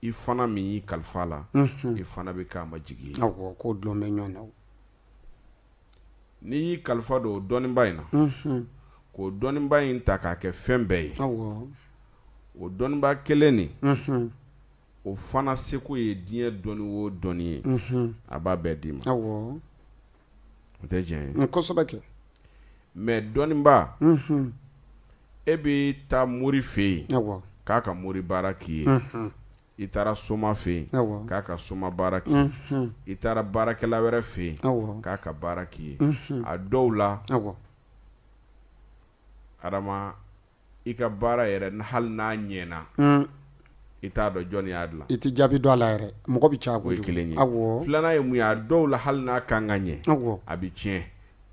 i fana min y'i kalifa la i fana bɛ k'a ma jigi ye k'o dulon bɛ ɲɔgɔn na n'i y'i kalifa don o dɔnnibaa in na k'o dɔnnibaa in ta k'a kɛ fɛn bɛɛ ye o dɔnnibaa kelen nin o fana seko ye diɲɛ dɔnni o dɔnni ye a b'a bɛɛ d'i ma o tɛ tiɲɛ ye kosɛbɛ kɛ mais dɔnnibaa e bɛ taa mori fɛ yen k'a ka mori baara k'i ye i taara soma fɛ yen k'a ka soma baara k'i ye i taara baarakɛla wɛrɛ fɛ yen k'a ka baara k'i ye a dɔw la Adama i ka baara yɛrɛ hali n'a ɲɛna i t'a dɔn jɔnni y'a dilan i tɛ jaabi dɔn a la yɛrɛ mɔgɔ bɛ caya kojugu o ye kelen ye filanan ye mun ye a dɔw la hali n'a kan ka ɲɛ a bɛ tiɲɛ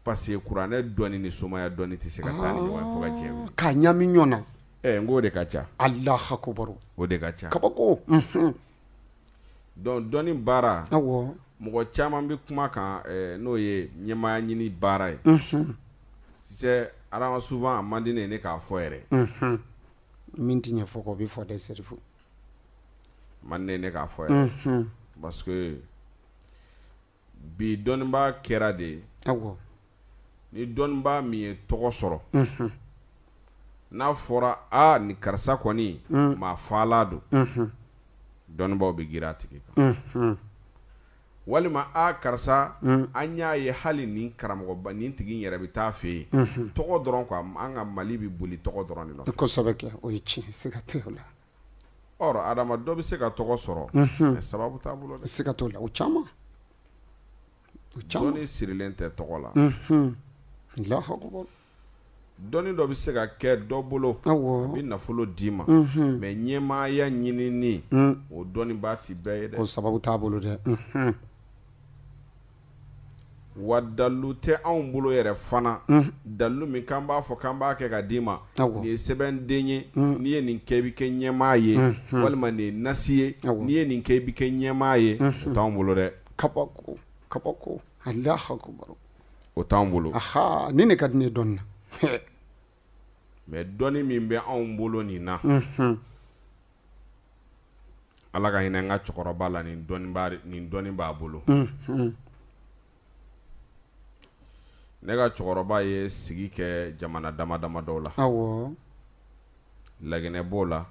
parce que kuranɛ dɔnni ni somaya dɔnni tɛ se ka taa ni ɲɔgɔn ye fo ka diɲɛ wuli k'a ɲami ɲɔgɔn na n k'o de ka ca Alahu akibaru o de ka ca kabako donc dɔnni baara mɔgɔ caman bɛ kuma kan n'o ye ɲɛmaaya ɲini baara ye c'est Adama souvent a man di ne ye ne k'a fɔ yɛrɛ min tɛ ɲɛfɔ kɔ o bɛ fɔ dɛ sirifu man di ne ye ne k'a fɔ yɛrɛ parce que bi dɔnnibaa kɛra de ni dɔnnibaa min ye tɔgɔ sɔrɔ n'a fɔra ni karisa kɔni maa faalan don dɔnnibaaw bɛ girin a tigi kan walima karisa an y'a ye hali nin karamɔgɔba nin tigi yɛrɛ bɛ taa fɛ yen tɔgɔ dɔrɔn quoi an ka Mali bɛ boli tɔgɔ dɔrɔn de nɔfɛ kosɛbɛ kɛ o ye tiɲɛ siga t'o la or Adama dɔ bɛ se ka tɔgɔ sɔrɔ mais sababu t'a bolo dɛ siga t'o la o caman dɔnni sirilen tɛ tɔgɔ la Alahu akibaru dɔnni dɔ bɛ se ka kɛ dɔ bolo a bɛ nafolo d'i ma mais ɲɛmaaya ɲinini o dɔnnibaa tɛ bɛɛ ye dɛ o sababu t'a bolo dɛ wa dalu tɛ anw bolo yɛrɛ fana dalu min k'an b'a fɔ k'an b'a kɛ ka d'i ma nin ye sɛbɛnden ye n'i ye nin kɛ i bɛ kɛ ɲɛmaa ye walima nin ye nasi ye n'i ye nin kɛ i bɛ kɛ ɲɛmaa ye o t'anw bolo dɛ kabako Alahu akibaru o t'anw bolo ni ne ka di ne dɔnni na mais dɔnni min bɛ anw bolo nin na Ala ka hinɛ n ka cɛkɔrɔba la nin dɔnni b'a bolo ne ka cɛkɔrɔba ye sigi kɛ jamana dama dama dɔw la Laginɛ b'o la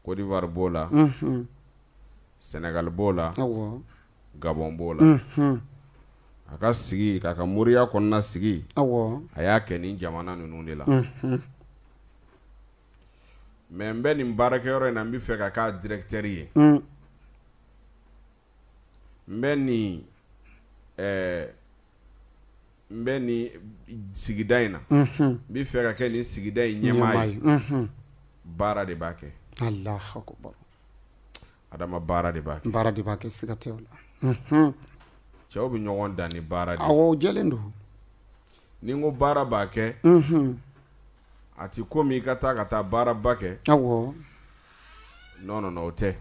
Côte d'Ivoire b'o la Sénégal b'o la Gabon b'o la a ka sigi k'a ka moriya kɔnɔna sigi awɔ a y'a kɛ nin jamana ninnu de la mais n bɛ nin baarakɛyɔrɔ in na n bɛ fɛ ka k'a directeur ye n bɛ nin sigida in na n bɛ fɛ ka kɛ nin sigida in ɲɛmaa ye baara de b'a kɛ Allahu akbar adama baara de b'a kɛ baara de b'a kɛ siga tɛ o la cɛw bɛ ɲɔgɔn dan ni baara de awɔ jɛlen don ni n ko baara b'a kɛ a ti komi i ka taa baara ba kɛ awɔ non o tɛ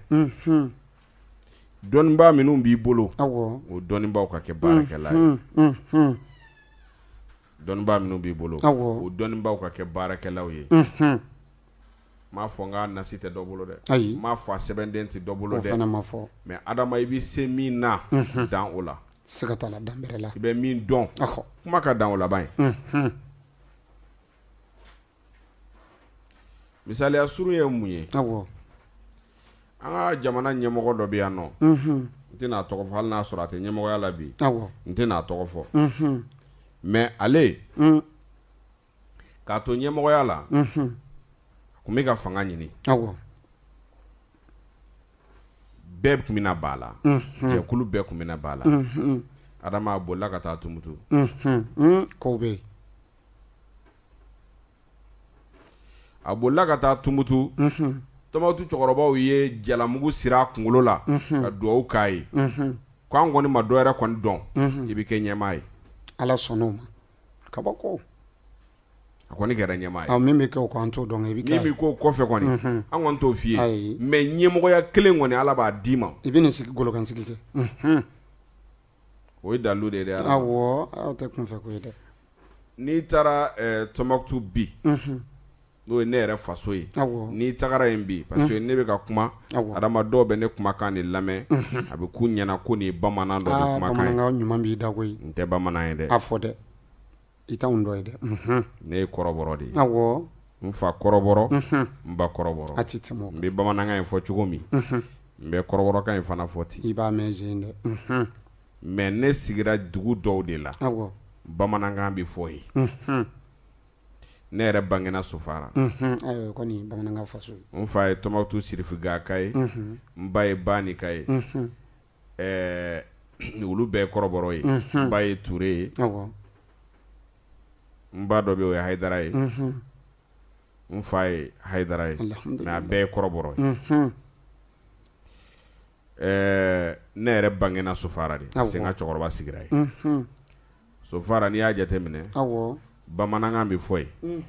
dɔnnibaa minnu b'i bolo awɔ o dɔnnibaaw ka kɛ baarakɛla ye dɔnnibaa minnu b'i bolo awɔ o dɔnnibaaw ka kɛ baarakɛlaw ye m'a fɔ n k'a nasi tɛ dɔ bolo dɛ ayi m'a fɔ a sɛbɛnden tɛ dɔ bolo o dɛ fana ma fɔ mais adama i bɛ se min na dan o la siga t'a la dan bɛrɛ la i bɛ min dɔn ahɔ kuma ka dan o laban ye misaliya surun ye mun ye awɔ an ka jamana ɲɛmɔgɔ dɔ bɛ yan nɔ n tɛna a tɔgɔ fɔ hali n'a sɔrɔ a tɛ ɲɛmɔgɔya la bi awɔ n tɛna a tɔgɔ fɔ mais ale k'a to ɲɛmɔgɔya la a tun bɛ ka fanga ɲini awɔ bɛɛ tun bɛna ba la jɛkulu bɛɛ tun bɛna ba la adama a bolila ka taa tumutu kow bɛ yen a bolila ka taa tumutu Tɔnbukutu cɛkɔrɔbaw ye jalamugu sira a kunkolo la ka dugawu k'a ye k'an kɔni ma dɔ yɛrɛ kɔni dɔn i bɛ kɛ ɲɛmaa ye ala sɔnn'o ma kabako a kɔni kɛra ɲɛmaa ye awɔ min bɛ kɛ o k'an t'o dɔn i bɛ min kɛ bɛ k'o kɔfɛ kɔni an kɔni t'o f'i ye ayi mais ɲɛmɔgɔya kelen kɔni ala b'a d'i ma i bɛ nin sigi golokansigi kɛ o ye dalilu de ye dɛ awɔ aw tɛ kunfɛ ko ye dɛ n'i taara Tɔnbukutu bi n'o ye ne yɛrɛ faso ye awɔ n'i tagara yen bi parce que ne bɛ ka kuma awɔ adama dɔw bɛ ne kumakan de lamɛn a bɛ k'u ɲɛna ko nin ye bamanan dɔ de kumakan ye bamanankan ɲuman b'i da koyi n tɛ bamanan ye dɛ a fɔ dɛ i t'anw dɔ ye dɛ ne ye kɔrɔbɔrɔ de ye awɔ n fa kɔrɔbɔrɔ n ba kɔrɔbɔrɔ a tɛ tɛmɛ o n bɛ bamanankan in fɔ cogo min n bɛ kɔrɔbɔrɔkan in fana fɔ ten i b'a mɛn zen dɛ mais ne sigira dugu dɔw de la awɔ bamanankan bɛ fɔ yen ne yɛrɛ bangena Sofara ayiwa kɔni bamanankan faso ye n fa ye Tɔnbukutu Sirifu Gaka ye n ba ye Bani ka ye olu bɛɛ ye kɔrɔbɔrɔ ye n ba ye Ture ye awɔ n ba dɔ bɛ o ye Hayidara ye n fa ye Hayidara ye mais a bɛɛ ye kɔrɔbɔrɔ ye ne yɛrɛ bangena Sofara de parce que n ka cɛkɔrɔba sigira ye Sofara n'i y'a jateminɛ awɔ bamanankan bɛ fɔ yen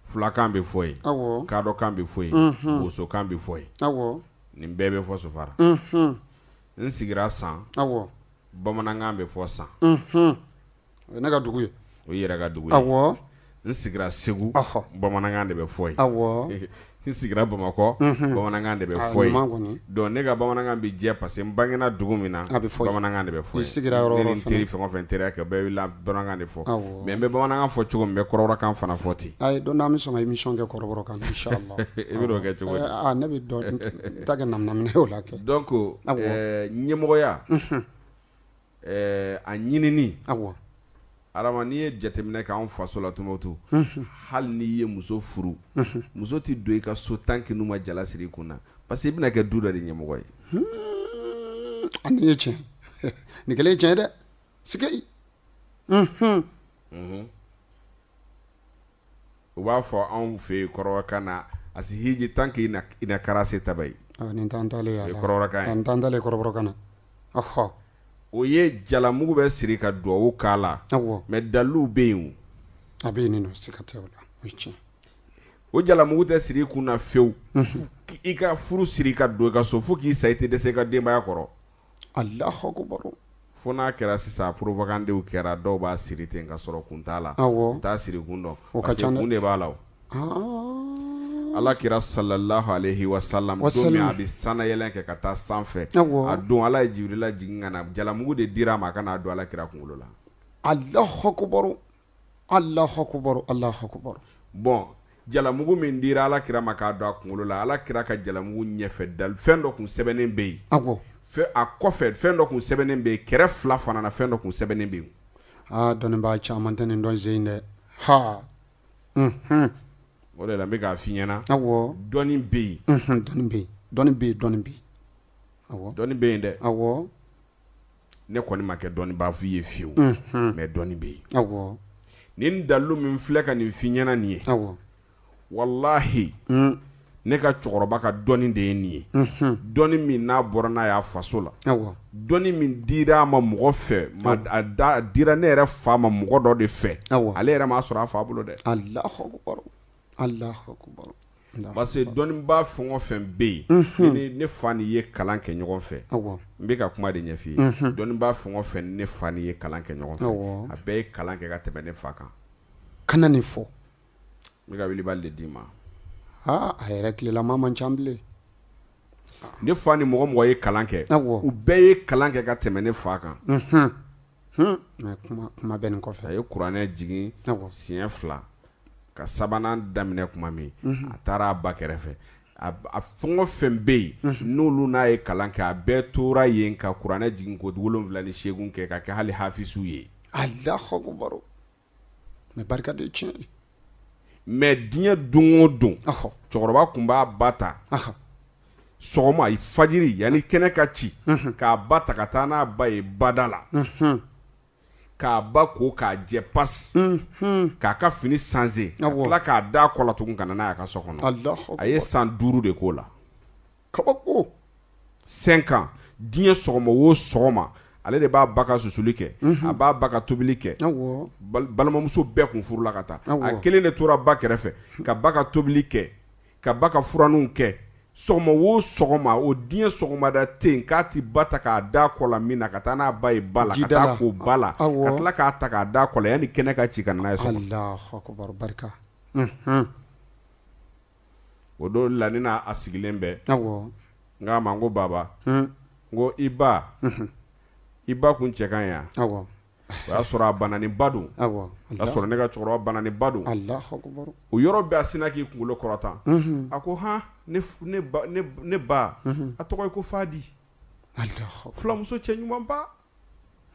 fulakan bɛ fɔ yen awɔ kadɔkan bɛ fɔ yen bosokan bɛ fɔ yen awɔ nin bɛɛ bɛ fɔ Sofara n sigira San awɔ bamanankan bɛ fɔ San o ye ne ka dugu ye o ye yɛrɛ ka dugu ye awɔ n sigira Segu ɔhɔ bamanankan de bɛ fɔ yen awɔ n sigira Bamakɔ bamanankan de bɛ fɔ yen ɲuman kɔni donc ne ka bamanankan bɛ jɛ parce que n bangena dugu min na a bɛ fɔ yen bamanankan de bɛ fɔ i sigira yɔrɔ yen o ne yɔrɔ ni n teri fɛn o fɛn teriya kɛ bɛɛ bɛ bamanankan de fɔ awɔ mais n bɛ bamanankan fɔ cogo min n bɛ kɔrɔbɔrɔkan fana fɔ ten ayi don n'an bɛ sɔn ka émission kɛ kɔrɔbɔrɔ kan inchallah i bɛ n'o kɛ cogo di ne bɛ dɔn n ta kɛ naminamina ye o la kɛ donc ɲɛmɔgɔya a ɲinini awɔ adama n'i ye jateminɛ kɛ anw faso la Tɔnbukutu hali n'i ye muso furu muso tɛ don i ka so tant que n'u ma jala siri i kun na parce que i bɛna kɛ du dɔ de ɲɛmɔgɔ ye nin ye tiɲɛ nin kɛlen ye tiɲɛ dɛ sigi u b'a fɔ anw fɛ yen kɔrɔbɔrɔkan na a si hiji tant que i na karase taba ye nin t'an talen ye a la kɔrɔbɔrɔkan ye nin t'an talen kɔrɔbɔrɔkan na ɔhɔ o ye jalamugu bɛ siri ka duwawu k'a la awɔ mais daliluw bɛ yen a bɛ yen nin nɔ siga tɛ o la o ye tiɲɛ o jalamugu tɛ siri i kun na fiyewu i ka furu siri ka don i ka so fo k'i sa i tɛ dɛsɛ i ka denbaya kɔrɔ Allahu akbar fo n'a kɛra sisan propagandéw kɛra dɔw b'a siri ten ka sɔrɔ kun t'a la awɔ u t'a siri kun dɔn o ka parce que ca dɛ kun de b'a la o ala kira sallallahu alayhi wa sallam don min a bɛ sanayɛlɛn kɛ ka taa sanfɛ awɔ a don ala ye Jibirila jigin ka na jalamugu de dira a ma a ka n'a don ala kira kunkolo la Allahu akbar Allahu akbar Allahu akbar bon jalamugu min dira ala kira ma k'a don a kunkolo la ala kira ka jalamugu ɲɛfɛ dal fɛn dɔ kun sɛbɛnnen bɛ yen awɔ a kɔfɛ fɛn dɔ kun sɛbɛnnen bɛ yen kɛrɛ fila fana na fɛn dɔ kun sɛbɛnnen bɛ yen dɔnnibaa caman tɛ nin dɔn sen dɛ ha o de la n bɛ k'a f'i ɲɛna awɔ dɔnni bɛ yen dɔnni bɛ yen dɔnni bɛ yen dɔnni bɛ yen awɔ dɔnni bɛ yen dɛ awɔ ne kɔni ma kɛ dɔnnibaa f'i ye fiyewu mais dɔnni bɛ yen awɔ nin dalilu min filɛ ka nin f'i ɲɛna nin ye awɔ walahi ne ka cɛkɔrɔba ka dɔnni de ye nin ye dɔnni min n'a bɔra n'a y'a faso la awɔ dɔnni min dira a ma mɔgɔ fɛ a dira ne yɛrɛ fa ma mɔgɔ dɔ de fɛ awɔ ale yɛrɛ m'a sɔrɔ a fa bolo dɛ Allahu akbar Allahu akbar parce que dɔnnibaa fɛn o fɛn bɛ yen ne fa ni ye kalan kɛ ɲɔgɔn fɛ awɔ n bɛ ka kuma de ɲɛf'i ye dɔnnibaa fɛn o fɛn ne fa ni ye kalan kɛ ɲɔgɔn fɛ a bɛɛ ye kalan kɛ ka tɛmɛ ne fa kan kana nin fɔ n bɛ ka wilibali de d'i ma a yɛrɛ tilelama man ca bilen ne fa ni mɔgɔ mɔgɔ ye kalan kɛ awɔ u bɛɛ ye kalan kɛ ka tɛmɛ ne fa kan mais kuma bɛ nin kɔfɛ a ye kuranɛ jigin awɔ siɲɛ 2 ka sabanan daminɛ kuma min a taara a ba kɛrɛfɛ a fɛn o fɛn bɛ yen n'olu n'a ye kalan kɛ a bɛɛ tora yen ka kuranɛ jigin ko 78 kɛ ka kɛ hali hafisu ye Allahu akbar mais barika de tiɲɛ mais diɲɛ don o don awɔ cɛkɔrɔba kun b'a ba ta sɔgɔma fajiri yanni kɛnɛ ka ci k'a ba ta ka taa n'a ba ye bada la k'a ba ko k'a jɛ pasi k'a ka fini sanze ka tila k'a da kɔ la tugun ka na n'a ye a ka so kɔnɔ a ye san 5 de k'o la kabako 5 ans diɲɛ sɔgɔma o sɔgɔma ale de b'a ba ka susuli kɛ a b'a ba ka tobili kɛ balimamuso bɛɛ kun furula ka taa a kelen de tora ba kɛrɛfɛ ka ba ka tobili kɛ ka ba ka furaninw kɛ sɔgɔma o sɔgɔma o diɲɛ sɔgɔmada tɛ yen k'a ti ba ta k'a da kɔ la min na ka taa n'a ba ye ba la ka taa k'o ba la ka tila k'a ta k'a da kɔ la yanni kɛnɛ ka ci ka n'a ye so kɔnɔ Allahu akbar barika o don la ne n'a sigilen bɛ awɔ n k'a ma n ko baba n ko i ba kun cɛ kan yan awɔ o y'a sɔrɔ a banani ba don awɔ o y'a sɔrɔ ne ka cɛkɔrɔba banani ba don Allahu akbar o yɔrɔ bɛɛ a sinna k'i kunkolo kɔrɔtan a ko han ne ba a tɔgɔ ye ko Fadi Allahu filamuso cɛ ɲuman ba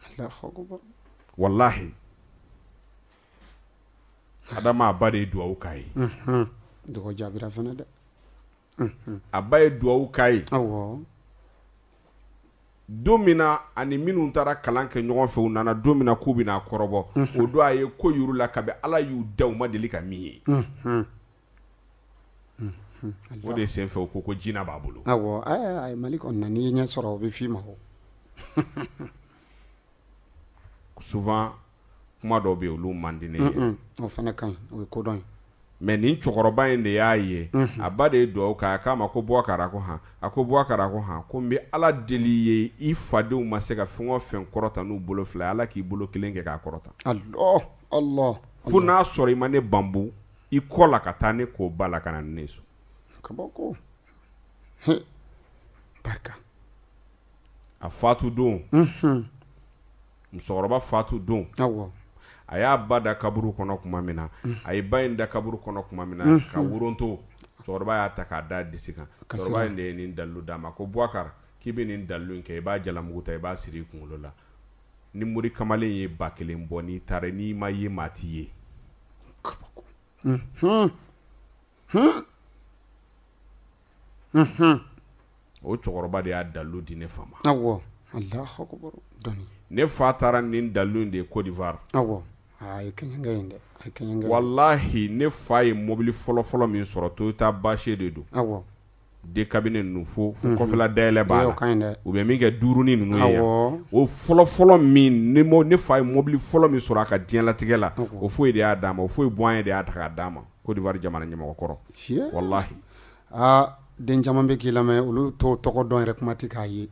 Allahu akbar wallahi adama a ba de ye duwawu k'a ye dɔgɔ jaabira fana dɛ a ba ye duwawu k'a ye awɔ don min na ani minnu taara kalan kɛ ɲɔgɔn fɛ u nana don min na k'u bɛna kɔrɔbɔ o don a ye ko yuru la kabi ala y'u da u ma deli ka min ye o de sen fɛ o ko jinɛ b'a bolo awɔ ayi Mali kɔni na n'i ye ɲɛ sɔrɔ o bɛ f'i ma o souvent kuma dɔw bɛ yen olu man di ne ye o fana ka ɲi o ye kodɔn ye mais nin cɛkɔrɔba in de y'a ye a ba de ye duwawu k'a k'a ma ko Bubakari ko han a ko Bubakari ko han ko n bɛ ala deli ye i fadenw ma se ka fɛn o fɛn kɔrɔta n'u bolo fila ala k'i bolo kelen kɛ k'a kɔrɔta Allah fo n'a sɔrɔ i ma ne banbu i kɔ la ka taa ne k'o ba la ka na ne so kabako barika a fatu don musokɔrɔba fatu don awɔ a y'a ba da kaburu kɔnɔ tuma min na a ye ba in da kaburu kɔnɔ tuma min na ka woronto cɛkɔrɔba y'a ta k'a da disi kan cɛkɔrɔba in de ye nin dalilu d'a ma ko Bubakari k'i bɛ nin dalilu in kɛ i b'a jalamugu ta i b'a siri i kunkolo la ni mori kamalen ye 1000 bɔ n'i taara n'i ma ye maa t'i ye o cɛkɔrɔba de y'a dalilu di ne fa ma awɔ Allahu akbar dɔnni ne fa taara nin dalilu in de ye Côte d'Ivoire awɔ a ye kɛɲɛkɛ in dɛ a ye kɛɲɛkɛ wallahi ne fa ye mobili fɔlɔ min sɔrɔ Toyota bâche de don awɔ de cabinet ninnu fo kɔfɛla dayɛlɛ b'a la u bɛ min kɛ duurunin ninnu ye yan o fɔlɔ min ne fa ye mobili fɔlɔ min sɔrɔ a ka diɲɛlatigɛ la o foyi de y'a d'a ma o foyi buwan de y'a ta k'a d'a ma Côte d'Ivoire jamana ɲɛmɔgɔkɔrɔ wallahi den caman bɛ k'i lamɛn olu t'o tɔgɔ dɔn yɛrɛ kuma tɛ k'a ye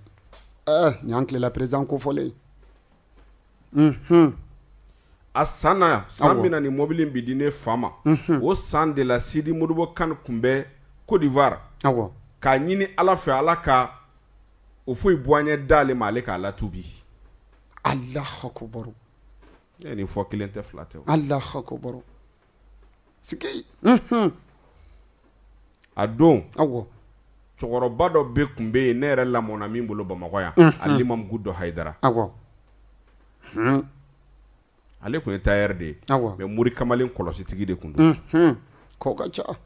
ɲ'an tilela président kofɔlen a san min na ni mobili bi di ne fa ma o san de la Sidi Modibo Kane kun bɛ Côte d'Ivoire k'a ɲini ala fɛ ala ka o foyi buwanye d'ale ma ale k'a latubi Allahu akbar ni fɔ kelen tɛ fila tɛ Allahu akbar sike a don awɔ cɛkɔrɔba dɔ bɛ kun bɛ yen ne yɛrɛ lamɔna min bolo Bamakɔ yan Alimamu Gudo Hayidara awɔ ale kun ye tailleur de ye awɔ mais Mori Kamalen kɔlɔsitigi de kun don ko ka ca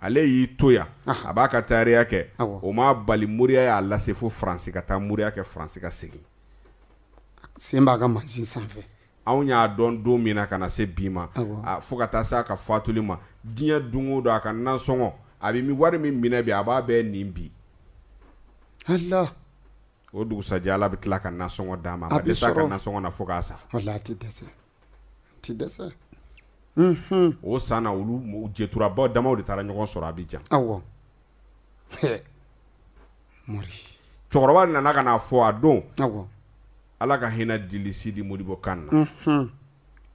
ale y'i to yan a b'a ka tailleur kɛ awɔ o ma bali Moriya y'a lase fo Faransi ka taa Moriya kɛ Faransi ka segin sen b'a ka mansin sanfɛ anw y'a dɔn don min na ka na se bi ma awɔ fo ka taa se a ka fatuli ma diɲɛ don o don a ka nansɔngɔ a bɛ wari min minɛ bi a b'a bɛɛ nin bi Allah o dugusajɛ Ala bɛ tila ka nansɔngɔ d'a ma a A ma bɛ dɛsɛ a ka sɔrɔ. nansɔngɔ na fo k'a sa wala a ti dɛsɛ o san na olu jɛturabaw damaw de taara ɲɔgɔn sɔrɔ Abidjan awɔ Mori cɛkɔrɔba nana ka n'a fɔ a don awɔ Ala ka hinɛ Dili Sidi Modibo Kane na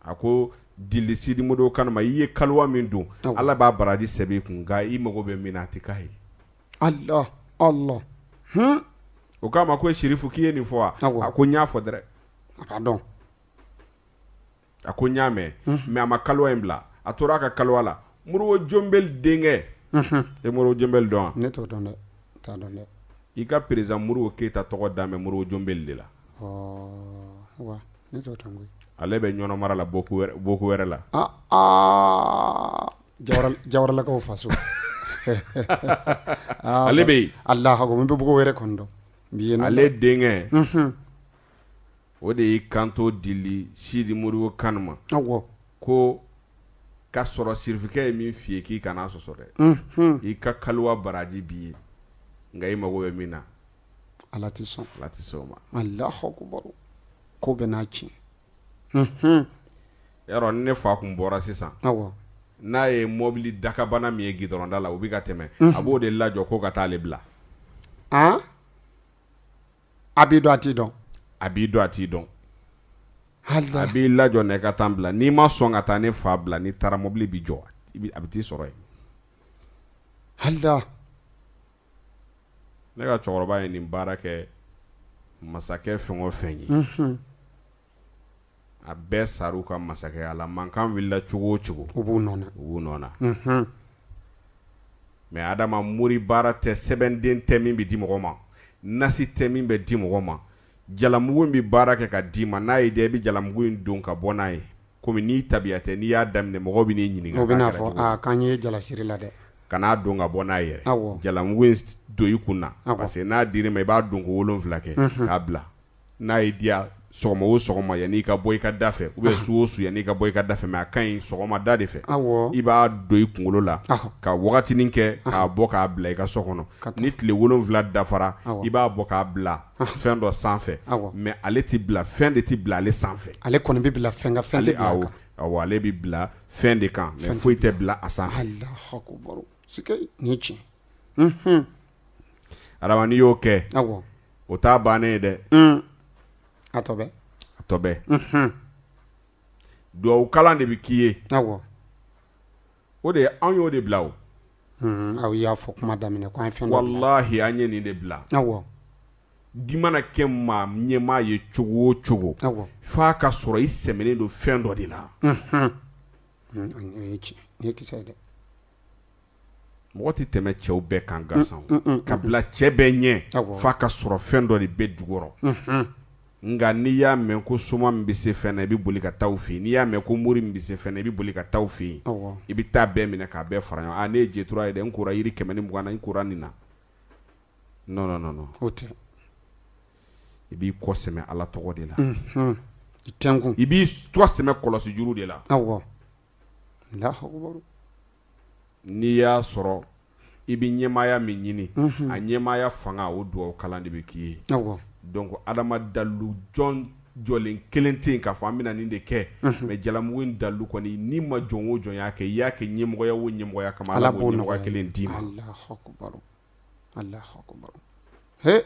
a ko Dili Sidi Modibo Kane ma i ye kaliwa min don Awɔ. Ala b'a baraji sɛbɛn i kun nka i mago bɛ min na a tɛ k'a ye Allah o k'a ma ko Sherifu k'i ye nin fɔ wa Awɔ. a ko n y'a fɔ dɛrɛ a b'a dɔn a ko n y'a mɛn mais a ma kaliwa in bila a tora a ka kaliwa la Modibo Jonbeli denkɛ e Modibo Jonbeli dɔn wa ne t'o dɔn dɛ t'a dɔn dɛ i ka président Modibo Keyita tɔgɔ da mɛn Modibo Jonbeli de la wa ne t'o dɔn koyi ale bɛ ɲɔnɔ mara la boku wɛrɛ la Jawaralakaw faso ale bɛ yen Allah ko min bɛ bugo wɛrɛ kɔni dɔn bi ye ale denkɛ o de y'i kanto Dili Sidi Modibo Kane ma awɔ ko ka sɔrɔ sirifikɛ ye min f'i ye k'i kana sɔsɔ dɛ i ka kaliwa baraji b'i ye nka i mago bɛ min na Ala ti sɔn Ala tɛ sɔn o ma Allahu akbar ko bɛ n'a tiɲɛ yarɔ ni ne fa kun bɔra sisan awɔ n'a ye mobili dakabana min ye gidɔrɔnda la o bɛ ka tɛmɛ a b'o de lajɔ ko ka taa ale bila a b'i dɔn a t'i dɔn a b'i dɔn a t'i dɔn a Allah b'i lajɔ na i ka taa bila n'i ma sɔn ka taa ne fa bila n'i taara mobili bi jɔ a bɛ t'i sɔrɔ yen Allah ne ka cɛkɔrɔba ye nin baara kɛ masakɛ fɛn o fɛn ye a bɛɛ sar'u ka masakɛya la mankan wulila cogo o cogo u b'u nɔ na u b'u nɔ na mais Adama Mori baara tɛ sɛbɛnden tɛ min bɛ di mɔgɔ ma nasi tɛ min bɛ di mɔgɔ ma jalamugu in bɛ baara kɛ ka d'i ma n'a ye dɛ i bɛ jalamugu in don ka bɔ n'a ye komi n'i tabiya tɛ n'i y'a daminɛ mɔgɔw bɛ n'i ɲininka o bɛna fɔ k'an ye jalasiri la dɛ kan'a don ka bɔ n'a ye yɛrɛ awɔ jalamugu in don i kun na Awɔ. parce que n'a dir'i ma i b'a don ko 7 kɛ k'a bila n'a y'i diya sɔgɔma o sɔgɔma yanni i ka bɔ i ka da fɛ ou bien su o su yanni i ka bɔ i ka da fɛ mais a ka ɲi sɔgɔmada de fɛ awɔ i b'a don i kunkolo la Awɔ. ka wagatinin kɛ k'a bɔ k'a bila i ka so kɔnɔ ni tile 7 dafara Awɔ. i b'a bɔ k'a bila fɛn dɔ sanfɛ Awɔ. mais ale ti bila fɛn de ti bila ale sanfɛ ale kɔni bɛ bila fɛn ka fɛn tɛ bila a kan awɔ ale bi bila fɛn de kan mais foyi tɛ bila a sanfɛ Allahu akbar sikɛ nin ye tiɲɛ adama n'i y'o kɛ awɔ o t'a bannen ye dɛ a tɔ bɛ a tɔ bɛɛ duwawu kalan de bi k'i ye awɔ o de anw y'o de bila o aw y'a fɔ kuma daminɛ ko an ye fɛn dɔ bila wallahi an ye nin de bila awɔ di mana kɛ maa ɲɛmaa ye cogo o cogo awɔ f'a ka sɔrɔ i sɛmɛnen don fɛn dɔ de la o ye tiɲɛ nin ye kisɛ ye dɛ mɔgɔ tɛ tɛmɛ cɛw bɛɛ kan gansan ka bila cɛ bɛɛ ɲɛ Awɔ. f'a ka sɔrɔ fɛn dɔ de bɛ jukɔrɔ nka n'i y'a mɛn ko soma min bɛ se fɛn na i bɛ boli ka taa o fɛ yen n'i y'a mɛn ko mori min bɛ se fɛn na i bɛ boli ka taa o fɛ yen awɔ i bɛ taa bɛɛ minɛ k'a bɛɛ fara ɲɔgɔn ne ye jetura ye dɛ n kora yiri 120 na n kora nin na non o tɛ i b'i kɔ sɛmɛ ala tɔgɔ de la i tɛnkun i b'i kɔ sɛmɛ kɔlɔsi juru de la awɔ Allahu akbar n'i y'a sɔrɔ i bɛ ɲɛmaaya min ɲini a ɲɛmaaya fanga o duwawu kalan de bɛ k'i ye awɔ donc adama dalu jɔn jɔlen kelen tɛ yen k'a fɔ an bɛna nin de kɛ mais jalamugu in dalu kɔni n'i ma jɔn o jɔn y'a kɛ i y'a kɛ ɲɛmɔgɔya o ɲɛmɔgɔya kama ala b'o ɲɛmɔgɔya kelen d'i ma Allahu akbar he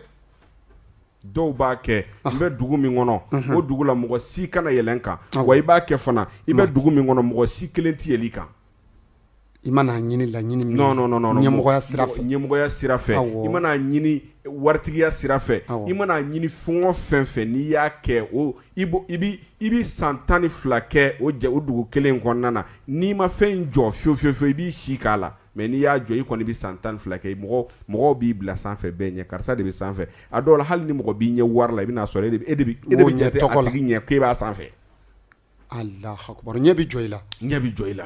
dɔw b'a kɛ n bɛ dugu min kɔnɔ o dugu la mɔgɔ si kana yɛlɛ n kan wa i b'a kɛ fana i bɛ dugu min kɔnɔ mɔgɔ si kelen tɛ yɛlɛ i kan i mana ɲini laɲini min non ɲɛmɔgɔya sira fɛ ɲɛmɔgɔya sira fɛ Awɔ. i mana ɲini waritigiya sira fɛ Awɔ. i mana ɲini fɛn o fɛn fɛ n'i y'a kɛ o i bi san 12 kɛ o dugu kelen in kɔnɔna na n'i ma fɛn in jɔ fiyewu i b'i si k'a la mais n'i y'a jɔ i kɔni bɛ san 12 kɛ mɔgɔw b'i bila sanfɛ bɛɛ ɲɛ karisa de bɛ sanfɛ a dɔw la hali ni mɔgɔ b'i ɲɛ wari la i bɛna sɔrɔ e de bɛ ɲɛ tɛ a tigi ɲɛ k'e b'a sanfɛ. Allahu akbar ɲɛ bɛ jɔ i la. ɲɛ bɛ jɔ i la.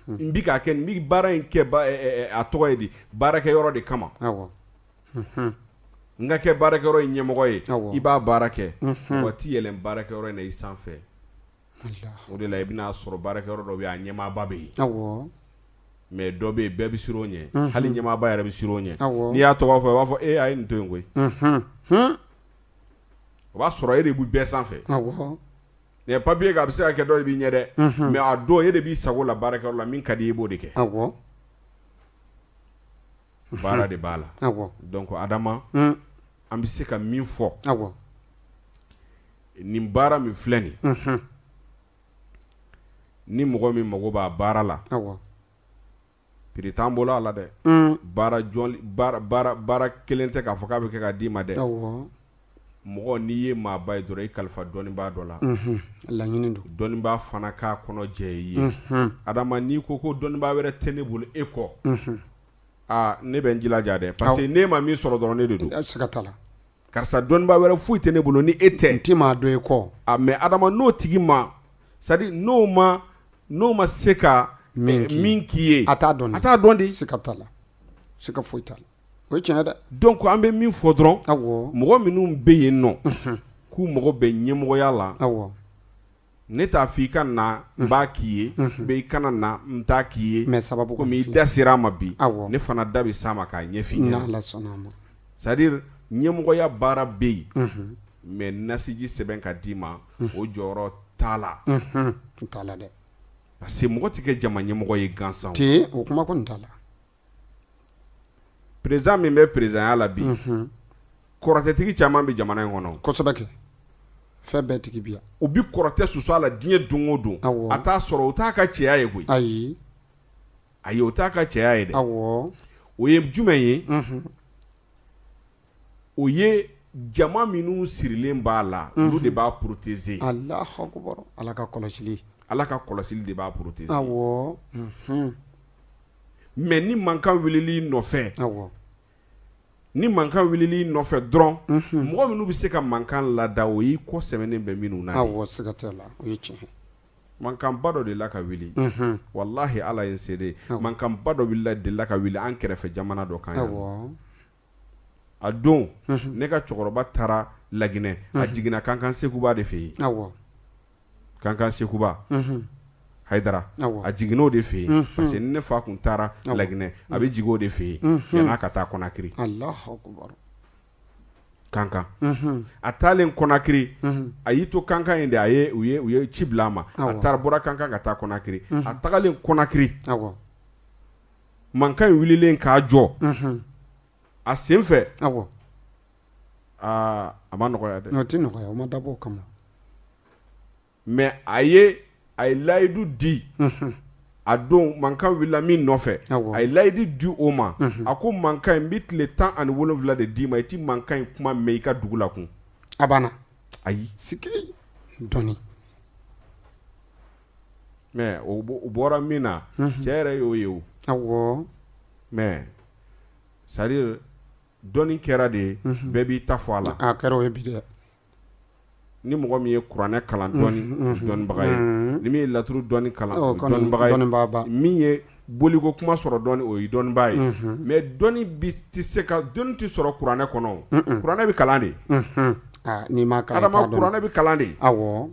n bɛ k'a kɛ n bɛ baara in kɛ a tɔgɔ ye di baarakɛyɔrɔ de kama. Awɔ. n ka kɛ baarakɛyɔrɔ in ɲɛmɔgɔ ye i b'a baara kɛ mɔgɔ t'i yɛlɛn baarakɛyɔrɔ in na i sanfɛ. o de la i bɛna sɔrɔ baarakɛyɔrɔ dɔ bɛ yen a ɲɛmaaba bɛ yen. Awɔ. mais dɔ bɛ yen bɛɛ bɛ siran o ɲɛ hali ɲɛmaaba yɛrɛ bɛ siran o ɲɛ. Awɔ. n'i y'a tɔgɔ fɔ i b'a fɔ a ye nin to yen koyi. o b'a sɔrɔ e de bɛ bɛɛ sanfɛ. Awɔ. nin papiye a bɛ se ka kɛ dɔ de b'i ɲɛ dɛ mais a don e de b'i sago la baarakɛyɔrɔ la min ka di i b'o de kɛ. Awɔ. baara de b'a la. Awɔ. donc Adama an bɛ se ka min fɔ. Awɔ. nin baara min filɛ nin ni mɔgɔ min mago b'a baara la Awɔ. prix t'an bolo a la dɛ baara kelen tɛ k'a fɔ k'a bɛ kɛ ka d'i ma dɛ. Awɔ. mɔgɔ n'i ye maaba ye dɔrɔn i kalifa dɔnnibaa dɔ la laɲini don dɔnnibaa fana k'a kɔnɔ jɛ i ye Adama n'i ko dɔnnibaa wɛrɛ tɛ ne bolo e kɔ ne bɛ n jilaja dɛ parce que ne ma min sɔrɔ dɔrɔn ne de don siga t'a la karisa dɔnnibaa wɛrɛ foyi tɛ ne bolo ni e tɛ n tɛ maa dɔn e kɔ mais Adama n'o tigi ma c'est à dire n'o ma se ka min k'i ye a t'a dɔn de siga t'a la siga foyi t'a la o ye tiɲɛ dɛ donc an bɛ min fɔ dɔrɔn Awɔ. mɔgɔ minnu bɛ yen nɔ k'u mago bɛ ɲɛmɔgɔya la Awɔ. ne t'a fɔ i ka na n b'a k'i ye i kana na n t'a k'i ye mais sababu komi i da sera a ma bi Awɔ. ne fana da bɛ s'a ma k'a ɲɛf'i ɲɛna n'Ala sɔnn'a ma c'est à dire ɲɛmɔgɔya baara bɛ yen mais nasiji sɛbɛn ka d'i ma o jɔyɔrɔ t'a la n t'a la dɛ parce que mɔgɔ tɛ kɛ jama ɲɛmɔgɔ ye gansan ten o kuma kɔni t'a la président min bɛ présidentya la bi kɔrɔtɛtigi caman bɛ jamana in kɔnɔ kosɛbɛ kɛ fɛn bɛɛ tigi bi yan u bi kɔrɔtɛ susu a la diɲɛ don o don Awɔ. a t'a sɔrɔ o t'a ka cɛya ye koyi ayi o t'a ka cɛya ye dɛ Awɔ. o ye jumɛn ye o ye jama minnu sirilen b'a la olu de b'a protéger Allahu akbar Ala ka kɔlɔsili Ala ka kɔlɔsili de b'a protéger Awɔ. mais ni mankan wulili nɔfɛ Awɔ. dɔrɔn mɔgɔ minnu bɛ se ka mankan lada o y'i kɔ sɛmɛnen bɛ minnu na Awɔ siga t'a la o ye tiɲɛ mankanba dɔ de la ka wuli wallahi Ala ye n se de mankanba dɔ de la ka wuli an kɛrɛfɛ jamana dɔ kan yan Awɔ. a don ne ka cɛkɔrɔba taara Laginɛ a jiginna Kankan Sekuba de fɛ yen Awɔ. Kankan Sekuba Haidara Awɔ. a jiginn'o de fɛ yen parce que ni ne fa kun taara Laginɛ a bɛ jigin o de fɛ yen yan'a ka taa Konakiri Allahu akbar Kankan a taalen Konakiri a y'i to Kankan in de u ye ci bila a ma a bɔra Kankan ka taa Konakiri a tagalen Konakiri Awɔ. mankan in wulilen k'a jɔ a sen fɛ Awɔ. a ma nɔgɔya dɛ o tɛ nɔgɔya o ma dabɔ o kama mais a ye layidu di a don mankan wulila min nɔfɛ Awɔ. a ye layidu di o ma a ko mankan in n bɛ tile 17 de d'i ma i ti mankan in kuma mɛn i ka dugu la kun a banna ayi sigi dɔnni mais o bɔra min na cɛ yɛrɛ y'o ye o Awɔ. mais c'est à dire dɔnni kɛra de bɛɛ b'i ta fɔ a la a kɛra o ye bi dɛ ni mɔgɔ min ye kuranɛ kalan dɔnnibaga ye ni min ye laturu dɔnni kalan dɔnnibaga dɔnnibaga ye min ye boliko kuma sɔrɔ dɔnni o ye dɔnnibaa ye mais dɔnni tɛ sɔrɔ kuranɛ kɔnɔ kuranɛ bɛ kalan de n'i ma kalan Adama kuranɛ bɛ kalan de Awɔ.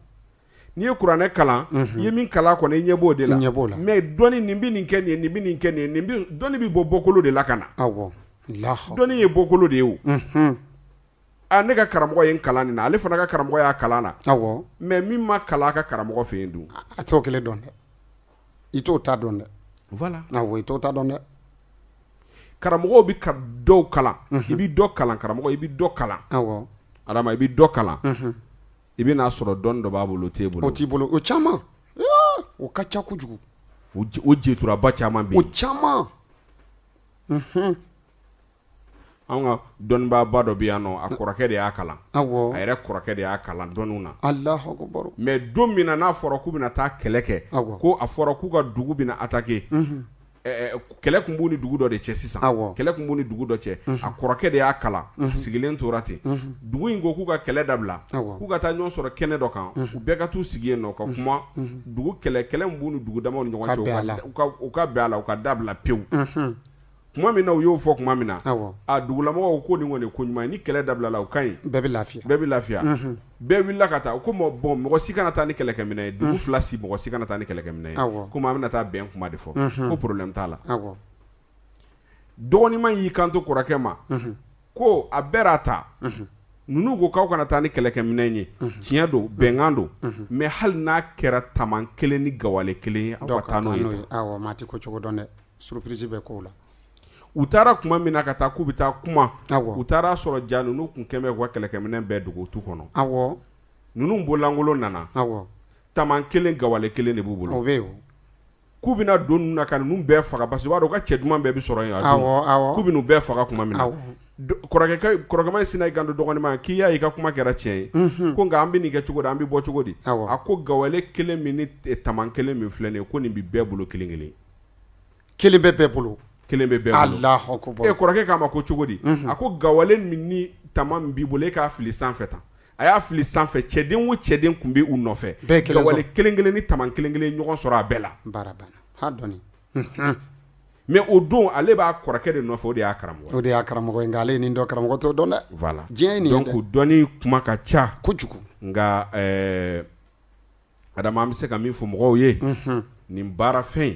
n'i ye kuranɛ kalan i ye min kalan kɔnɔ i ɲɛ b'o de la I ɲɛ b'o la mais dɔnni nin bɛ nin kɛ nin ye nin bɛ nin kɛ nin ye dɔnni bɛ bɔ bɔkolo de la ka na Awɔ. Allahu. dɔnni ye bɔkolo de ye o ne ka karamɔgɔ ye n kalan nin na ale fana ka karamɔgɔ y'a kalan na Awɔ. mais min ma kalan a ka karamɔgɔ fɛ yen dun a t'o kelen dɔn dɛ i t'o ta dɔn dɛ voilà Awɔ i t'o ta dɔn dɛ karamɔgɔw bɛ ka dɔw kalan i bɛ dɔ kalan karamɔgɔ i bɛ dɔ kalan Awɔ. Adama i bɛ dɔ kalan i bɛ n'a sɔrɔ dɔnni dɔ b'a bolo o t'e bolo o t'i bolo o caman o ka ca kojugu o jeturaba caman bɛ o yen caman anw ka dɔnnibaaba dɔ bɛ yan nɔ a kɔrɔkɛ de y'a kalan Awɔ. a yɛrɛ kɔrɔkɛ de y'a kalan dɔnniw na Allahu akbar mais don min na n'a fɔra k'u bɛna taa kɛlɛ kɛ Awɔ. ko a fɔra k'u ka dugu bɛna attaquer kɛlɛ kun b'u ni dugu dɔ de cɛ sisan kɛlɛ kun b'u ni dugu dɔ cɛ a kɔrɔkɛ de y'a kala sigilen tora ten dugu in ko k'u ka kɛlɛ dabila k'u ka taa ɲɔgɔn sɔrɔ kɛnɛ dɔ kan u bɛɛ ka t'u sigi yen nɔ ka kuma dugu kɛlɛ mun b'u ni dugu damaw ni ɲɔgɔn cɛ u ka bɛn a la u ka dabila pewu kuma min na u y'o fɔ kuma min na a dugulamɔgɔw ko nin kɔni ko ɲuman ni kɛlɛ dabila la u ka ɲi bɛɛ bɛ lafiya bɛɛ wulila ka taa ko bɔn mɔgɔ si kana taa ni kɛlɛkɛminɛ ye dugu fila si mɔgɔ si kana taa ni kɛlɛkɛminɛ ye komi an bɛna taa bɛn kuma de fɔ ko problème t'a la dɔgɔninma y'i kanto kɔrɔkɛ ma ko a bɛɛ ta ninnu ko k'aw kana taa ni kɛlɛkɛminɛ ye tiɲɛ don bɛnkan don mais hali n'a kɛra taman kelen ni gawale kelen ye aw ka taa n'o ye maa tɛ ko cogo dɔn dɛ surprise bɛ kow la u taara kuma min na ka taa k'u bɛ taa kuma u taara sɔrɔ ja ninnu kun kɛmɛ k'u ka kɛlɛkɛminɛ bɛɛ dogo tu kɔnɔ ninnu bololankolon nana taman kelen gawale kelen de b'u bolo k'u bɛna don ninnu na ka ninnu bɛɛ faga parce que u b'a dɔn u ka cɛ duman bɛɛ bɛ sɔrɔ yen a don k'u bɛ n'u bɛɛ faga kuma min na kɔrɔkɛma in sina i kanto dɔgɔninma k'i y'a i ka kuma kɛra tiɲɛ ye ko nka an bɛ nin kɛ cogo di an bɛ bɔ cogo di a ko gawale kelen min ni taman kelen min filɛ nin ye ko nin bɛ bɛɛ bolo kelen kelen kelen bɛ bɛɛ bolo kelen bɛ bɛɛ bolo kɔrɔkɛ k'a ma ko cogo di a ko gawale min ni tama min b'i bolo e k'a fili sanfɛ tan a y'a fili sanfɛ cɛden o cɛden kun bɛ u nɔfɛ gawale kelen kelen ni tama kelen kelen ɲɔgɔn sɔrɔ a bɛɛ la mais o don ale b'a kɔrɔkɛ de nɔfɛ o de y'a karamɔgɔ nka ale ye nin dɔ karamɔgɔ t'o dɔn dɛ voilà diɲɛ ye nin ye dɛ donc dɔnni kuma ka ca kojugu nka Adama an bɛ se ka min fɔ mɔgɔw ye nin baara fɛn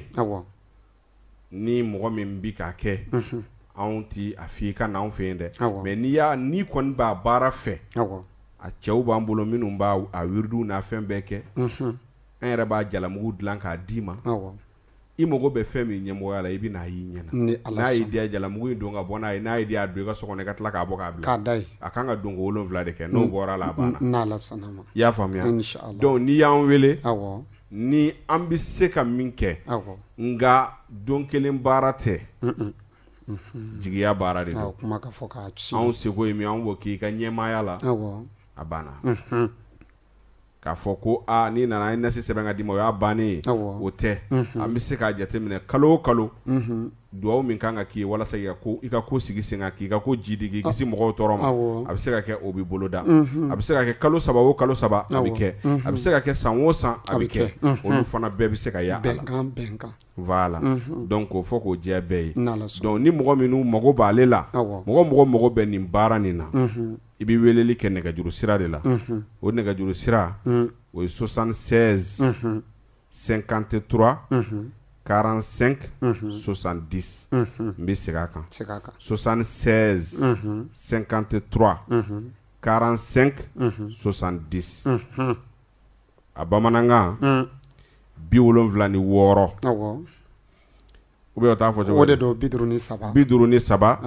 ni mɔgɔ min bi k'a kɛ anw ti a f'i ka n'anw fɛ yen dɛ mais n'i kɔni b'a baara fɛ a cɛw b'an bolo minnu b'a a wiridu n'a fɛn bɛɛ kɛ an yɛrɛ b'a jalamugu dilan k'a d'i ma i mago bɛ fɛn min ɲɛmɔgɔya la i bɛ n'a y'i ɲɛna n'a y'i diya jalamugu in don ka bɔ n'a ye n'a y'i diya don i ka so kɔnɔ i ka tila k'a bɔ k'a bila a kan ka don ko 7 de kɛ n'o bɔra la a banna i y'a faamuya donc n'i y'an wele ni an bɛ se ka min kɛ nka don kelen baara tɛ jigiya baara de don anw seko ye min an b'o k'i ka ɲɛmaaya la a banna k'a fɔ ko n'i nana an nasi sɛbɛn ka d'i ma o y'a bannen ye o tɛ an bɛ se k'a jateminɛ kalo o kalo duwawu min kan ka k'i ye walasa i ka ko sigi sen kan k'i ka ko jidi k'i kisi mɔgɔw tɔɔrɔ ma a bɛ se ka kɛ o b'i boloda a bɛ se ka kɛ kalo 3 o kalo 3 a bɛ kɛ a bɛ se ka kɛ san o san a bɛ kɛ olu fana bɛɛ bɛ se ka y'a la voilà donc k'o fɔ k'o jɛ bɛɛ ye donc ni mɔgɔ minnu mago b'ale la mɔgɔ mago bɛ nin baara nin na i bɛ weleli kɛ nɛgɛjuru sira de la o nɛgɛjuru sira o ye 76 53 45 70 n bɛ segin a kan 76 53 45 70 a bamanankan 76 ou bien o t'a fɔ cogo o de don 53 53 45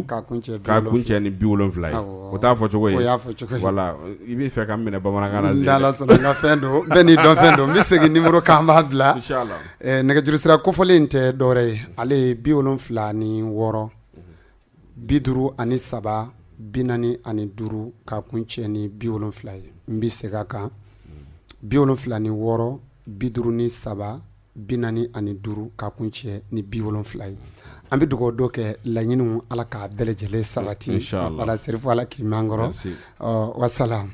k'a kun cɛ ni 70 ye o t'a fɔ cogo ye voilà i b'i fɛ ka minɛ bamanankan na n'Ala sɔnna n ka fɛn don bɛɛ n'i dɔn fɛn don n bɛ segin numéro kan an b'a bila inchallah nɛgɛjuru sira kofɔlen in tɛ dɔwɛrɛ ye ale ye 76 53 45 k'a kun cɛ ni 70 ye n bɛ segin a kan 76 53 45 k'a kun cɛ ni 70 ye an bɛ dugawu dɔ kɛ laɲiniw ala k'a bɛɛ lajɛlen sabati inchallah wala serifo ala k'i mɛn an kɔrɔ wasalam.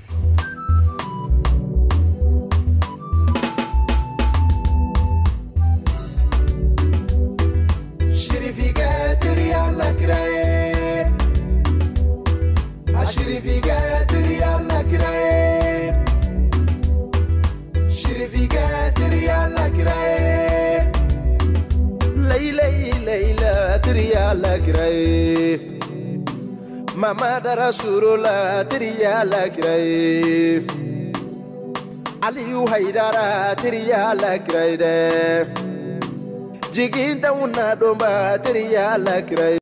Mama dara surula tiriya la kiraye Aliyu Haidara tiriya la kiraye Jiginta una domba tiriya la kiraye